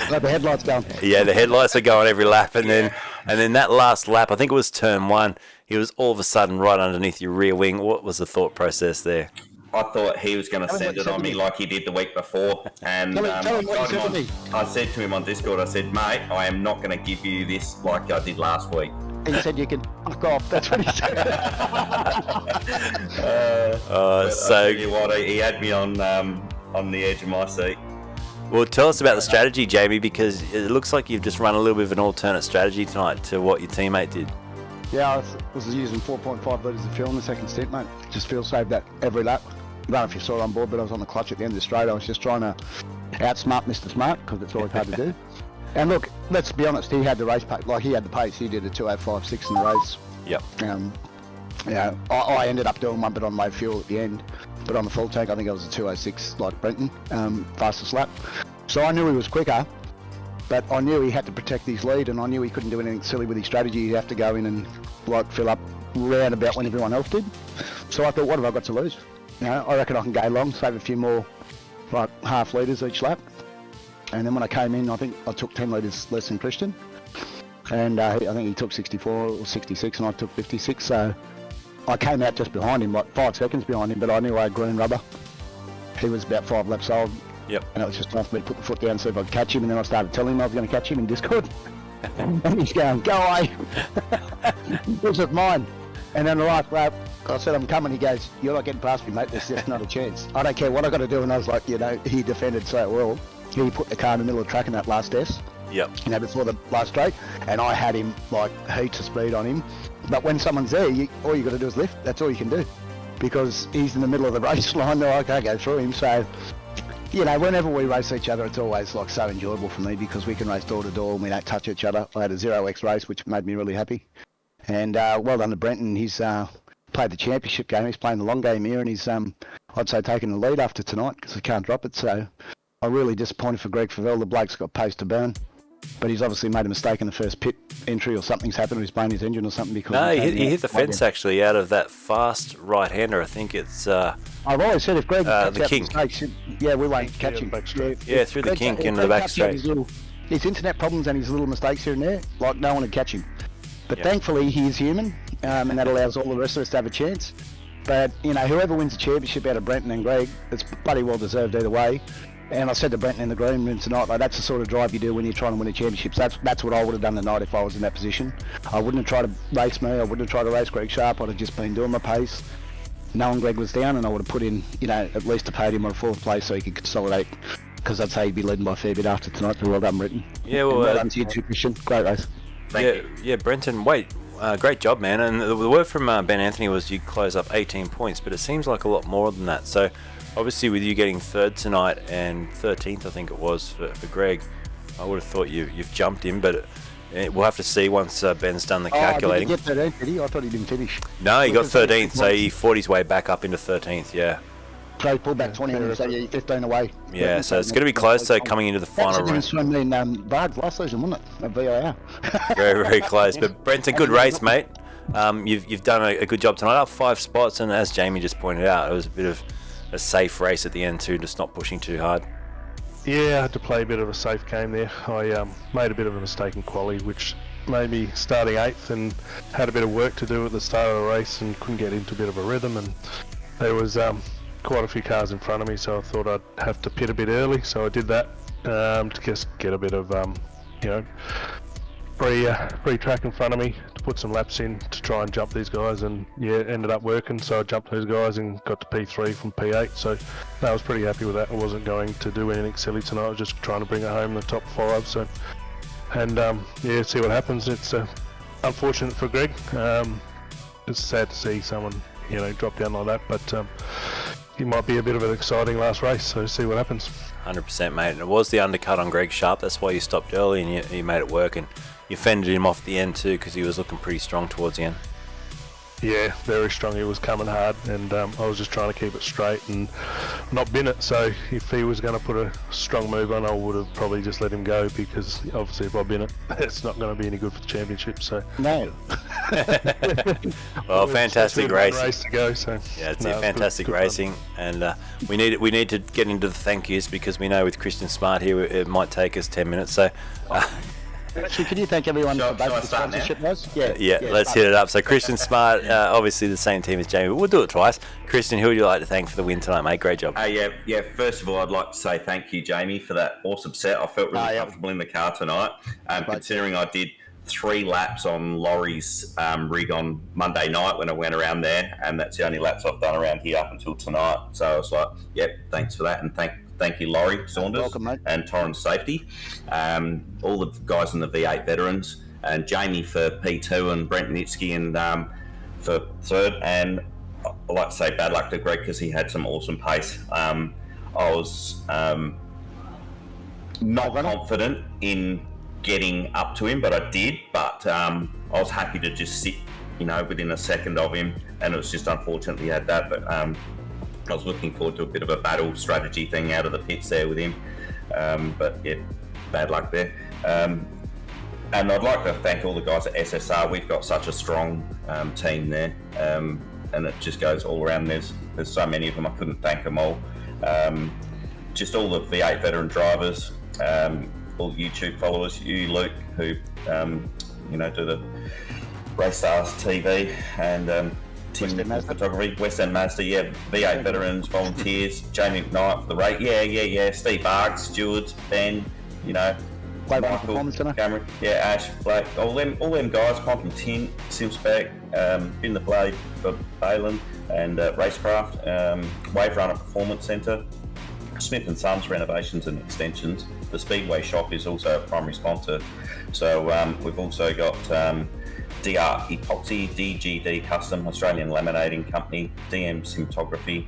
Like the headlights going. Yeah, the headlights are going every lap, and then that last lap, I think it was turn 1, he was all of a sudden right underneath your rear wing. What was the thought process there? I thought he was going to send it on me like he did the week before, and I said to him on Discord, I said, mate, I am not going to give you this like I did last week. He said you can fuck off. That's what he said. So you what, he had me on the edge of my seat. Well, tell us about the strategy, Jamie, because it looks like you've just run a little bit of an alternate strategy tonight to what your teammate did. Yeah, I was using 4.5 litres of fuel in the second stint, mate. Just fuel saved that every lap. I don't know if you saw it on board, but I was on the clutch at the end of the straight. I was just trying to outsmart Mr. Smart, because it's always hard to do. And look, let's be honest, he had the race pace. Like, he had the pace. He did a 2:05.6 in the race. Yep. Yeah, I ended up doing one bit on my fuel at the end, but on the full tank, I think I was a 2:06 like Brenton, fastest lap. So I knew he was quicker, but I knew he had to protect his lead, and I knew he couldn't do anything silly with his strategy. He'd have to go in and like fill up round about when everyone else did. So I thought, what have I got to lose? You know, I reckon I can go long, save a few more like half litres each lap. And then when I came in, I think I took 10 litres less than Christian, and I think he took 64 or 66, and I took 56. So I came out just behind him, like 5 seconds behind him, but I knew I had green rubber. He was about 5 laps old. Yep. And it was just time for me to put the foot down and see if I could catch him, and then I started telling him I was going to catch him in Discord. And he's going, go away. This is mine. And then the last lap, I said, I'm coming. He goes, you're not getting past me, mate. There's just not a chance. I don't care what I got to do. And I was like, you know, he defended so well. He put the car in the middle of the track in that last S. Yep. You know, before the last straight, and I had him like heaps of speed on him. But when someone's there, all you got to do is lift. That's all you can do, because he's in the middle of the race line. No, I can't go through him. So, you know, whenever we race each other, it's always like so enjoyable for me, because we can race door to door and we don't touch each other. I had a 0x race, which made me really happy. And well done to Brenton. He's played the championship game. He's playing the long game here, and he's I'd say taking the lead after tonight because he can't drop it. So I'm really disappointed for Greg Favell. The bloke's got pace to burn, but he's obviously made a mistake in the first pit entry, or something's happened, or he's blown his engine or something. Because No, he hit the fence actually out of that fast right-hander. I think it's I've always said if Greg cuts the out kink. mistakes, we won't catch him. Yeah, through the Greg kink if into the Greg back cuts out straight. his internet problems and his little mistakes here and there, like no one would catch him. But Yeah. thankfully he is human, and that allows all the rest of us to have a chance. But whoever wins the championship out of Brenton and Greg, it's bloody well deserved either way. And I said to Brenton in the green room tonight, like, that's the sort of drive you do when you're trying to win a championship. So that's what I would have done tonight if I was in that position. I wouldn't have tried to race me. I wouldn't have tried to race Greg Sharp. I'd have just been doing my pace, knowing Greg was down, and I would have put in, at least a podium or a fourth place so he could consolidate. Because I'd say he'd be leading by a fair bit after tonight. So well done, Brenton. Yeah, well, And well done to you too, Christian. Great race. Yeah, Brenton, great job, man. And the word from Ben Anthony was you close up 18 points, but it seems like a lot more than that. So obviously with you getting third tonight and 13th, I think it was, for Greg, I would have thought you've jumped him, but we'll have to see once Ben's done the calculating. Did he get 13th, did he? I thought he didn't finish. No, he got 13th, so he fought his way back up into 13th, yeah. So he pulled back 20 minutes, so 15 away. Yeah, so it's going to be close, so coming into the final round. That's what in Varg last season, wasn't it? At VIR. Very, very close. But Brenton, good race, mate. You've done a good job tonight, up 5 spots, and as Jamie just pointed out, it was a bit of a safe race at the end too, just not pushing too hard. Yeah, I had to play a bit of a safe game there. I made a bit of a mistake in quali, which made me starting 8th, and had a bit of work to do at the start of the race and couldn't get into a bit of a rhythm, and there was quite a few cars in front of me, so I thought I'd have to pit a bit early, so I did that to just get a bit of free track in front of me to put some laps in to try and jump these guys, and yeah, it ended up working. So I jumped those guys and got to P3 from P8, so I was pretty happy with that. I wasn't going to do anything silly tonight. I was just trying to bring it home in the top 5. So, and see what happens. It's unfortunate for Greg. It's sad to see someone drop down like that, but it might be a bit of an exciting last race, so see what happens. 100%, mate. And it was the undercut on Greg Sharp. That's why you stopped early and you made it work, and you fended him off the end too, because he was looking pretty strong towards the end. Yeah, very strong. He was coming hard, and I was just trying to keep it straight and not bin it. So if he was going to put a strong move on, I would have probably just let him go, because obviously if I bin it, it's not going to be any good for the championship. So No. Well, fantastic racing. Race to go. So Yeah, it's fantastic racing, and we need to get into the thank yous, because we know with Christian Smart here it might take us 10 minutes. So. Actually, can you thank everyone for both the sponsorship, guys? Yeah, let's hit it up. So Christian Smart, obviously the same team as Jamie, but we'll do it twice. Christian, who would you like to thank for the win tonight, mate? Great job. Yeah. First of all, I'd like to say thank you, Jamie, for that awesome set. I felt really comfortable in the car tonight, considering I did 3 laps on Laurie's rig on Monday night when I went around there, and that's the only laps I've done around here up until tonight. So I was like, thanks for that, and thank you, Laurie Saunders. Welcome, mate. And Torrens Safety, all the guys in the V8 veterans, and Jamie for P2, and Brent Nitsky and for 3rd. And I'd like to say bad luck to Greg, because he had some awesome pace. I was not confident in getting up to him, but I did. But I was happy to just sit, within a second of him, and it was just unfortunate he had that. But I was looking forward to a bit of a battle strategy thing out of the pits there with him. But yeah, bad luck there. And I'd like to thank all the guys at SSR. We've got such a strong team there, and it just goes all around. There's so many of them, I couldn't thank them all. Just all the V8 veteran drivers, all the YouTube followers, you, Luke, who do the RACESTARS TV, and Tim for photography, West End Mazda, V8 veterans, volunteers, Jamie McKnight for the rate, Steve Barks, stewards, Ben, Michael, Cameron, Ash, Blake, all them guys, Quantum Tin, Simspec, In the Blade, got Balin, and Racecraft, Wave Runner Performance Centre, Smith & Sons Renovations and Extensions. The Speedway Shop is also a primary sponsor. So we've also got DR Epoxy, DGD Custom, Australian Laminating Company, DM Cinematography,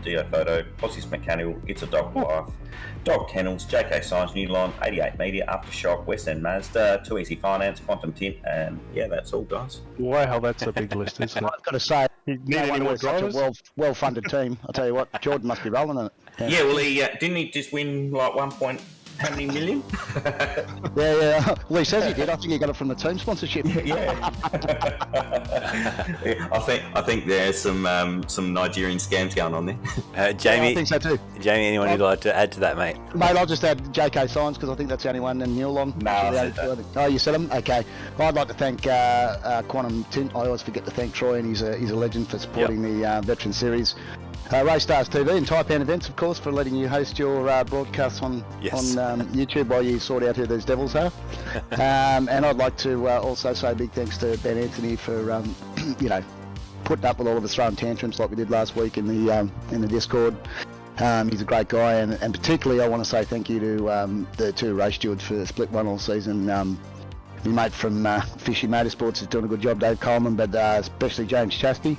Dio Photo, Possis Mechanical, It's a Dog Life, Dog Kennels, JK Science, Newline, 88 Media, Aftershock, West End Mazda, Too Easy Finance, Quantum Tint, and yeah, that's all, guys. Wow, that's a big list, isn't it? I've got to say, You need no any wonder more we're such a drivers? well-funded team. I'll tell you what, Jordan must be rolling in it. Yeah, well, he didn't he just win like 1 point how many million? Yeah. Well, he says he did. I think he got it from the team sponsorship. Yeah. I think there's some Nigerian scams going on there. Jamie, I think so too. Jamie, anyone you'd like to add to that, mate? Mate, I'll just add JK Science because I think that's the only one, and Newlon. No, I said that. Oh, you said them? Okay. Well, I'd like to thank Quantum Tint. I always forget to thank Troy, and he's a legend for supporting the Veteran Series. RACESTARS TV and Taipan Events, of course, for letting you host your broadcasts on YouTube while you sort out who those devils are. And I'd like to also say a big thanks to Ben Anthony for, putting up with all of us throwing tantrums like we did last week in the Discord. He's a great guy, and particularly I want to say thank you to the two race stewards for split one all season. My mate from Fishy Motorsports is doing a good job, Dave Coleman, but especially James Chasty.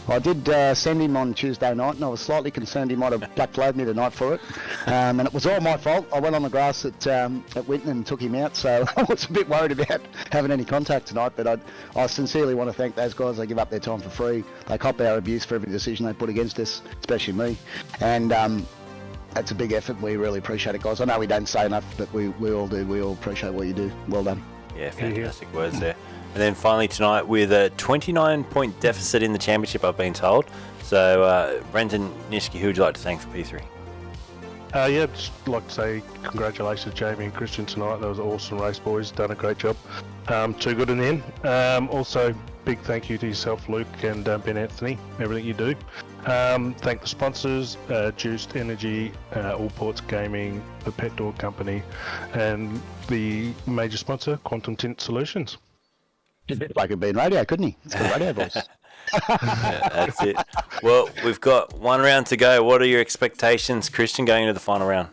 I did send him on Tuesday night, and I was slightly concerned he might have black flagged me tonight for it. And it was all my fault. I went on the grass at Winton and took him out, so I was a bit worried about having any contact tonight. But I sincerely want to thank those guys. They give up their time for free. They cop our abuse for every decision they put against us, especially me. And that's a big effort. We really appreciate it, guys. I know we don't say enough, but we all do. We all appreciate what you do. Well done. Yeah, fantastic words there. And then finally tonight with a 29-point deficit in the championship, I've been told. So, Brendan Nishke, who would you like to thank for P3? Just like to say congratulations, Jamie and Christian, tonight. That was an awesome race, boys. Done a great job. Too good in the end. Also, big thank you to yourself, Luke, and Ben Anthony, everything you do. Thank the sponsors, Juiced Energy, All Ports Gaming, the Pet Dog Company, and the major sponsor, Quantum Tint Solutions. Like a being radio, couldn't he? It's got a radio voice. Yeah, that's it. Well, we've got one round to go. What are your expectations, Christian, going into the final round?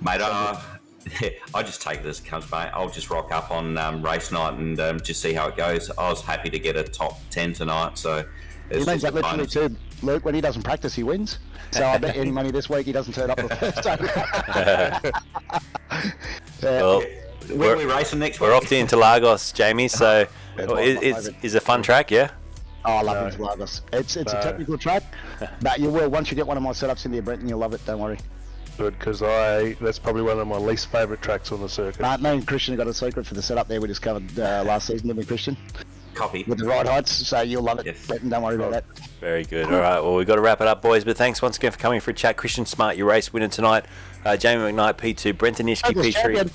Mate, I just take it as it comes, mate. I'll just rock up on race night and just see how it goes. I was happy to get a top 10 tonight, so... He means that literally too, Luke. When he doesn't practice, he wins. So I bet any money this week he doesn't turn up the first time. Well, when are we racing next week? We're off to Interlagos, Jamie, so it's a fun track, yeah? Oh, I love Interlagos. It's a technical track, but you will, once you get one of my setups into your Brenton, you'll love it, don't worry. Good, because that's probably one of my least favourite tracks on the circuit. Me and Christian have got a secret for the setup there we discovered last season, didn't we, Christian? Copy. With the right heights, so you'll love it. Yes. Brenton, don't worry about that. Very good. All right, well, we've got to wrap it up, boys, but thanks once again for coming for a chat. Christian Smart, your race winner tonight. Jamie McKnight, P2, Brenton Nishke, P3. Champion.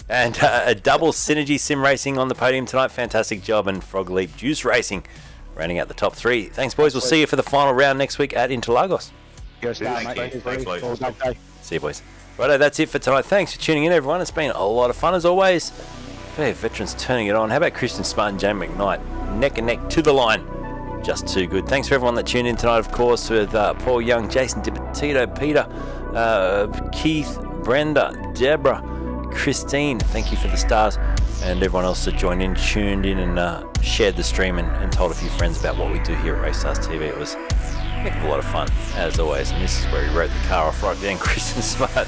And a double Synergy Sim Racing on the podium tonight. Fantastic job. And Frog Leap Juice Racing rounding out the top three. Thanks, boys. We'll see you for the final round next week at Interlagos. Go start, mate. Thanks, Luke. See you, boys. Righto, that's it for tonight. Thanks for tuning in, everyone. It's been a lot of fun, as always. Fair veterans turning it on. How about Christian Smart and Jamie McKnight? Neck and neck to the line. Just too good. Thanks for everyone that tuned in tonight, of course, with Paul Young, Jason DiPetito, Peter, Keith, Brenda, Deborah, Christine, thank you for the stars, and everyone else that joined in, tuned in, and shared the stream and told a few friends about what we do here at RACESTARS TV. It was a heck of a lot of fun, as always, and this is where he wrote the car off right there, Christian Smart.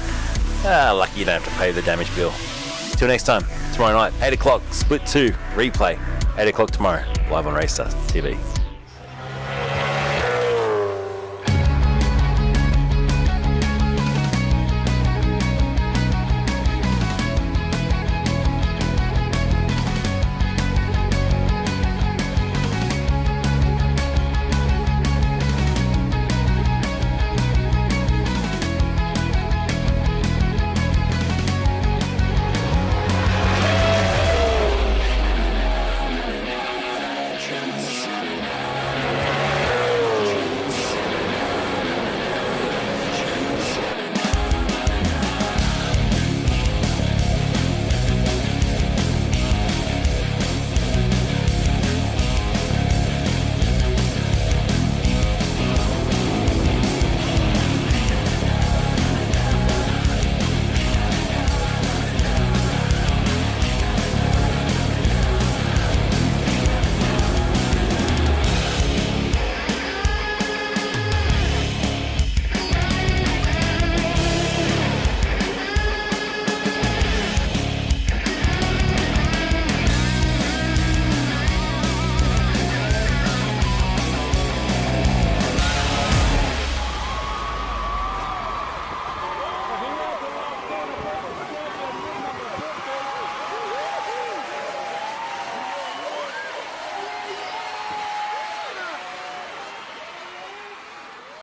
Lucky you don't have to pay the damage bill. Till next time, tomorrow night, 8 o'clock, Split 2, replay, 8 o'clock tomorrow, live on RACESTARS TV.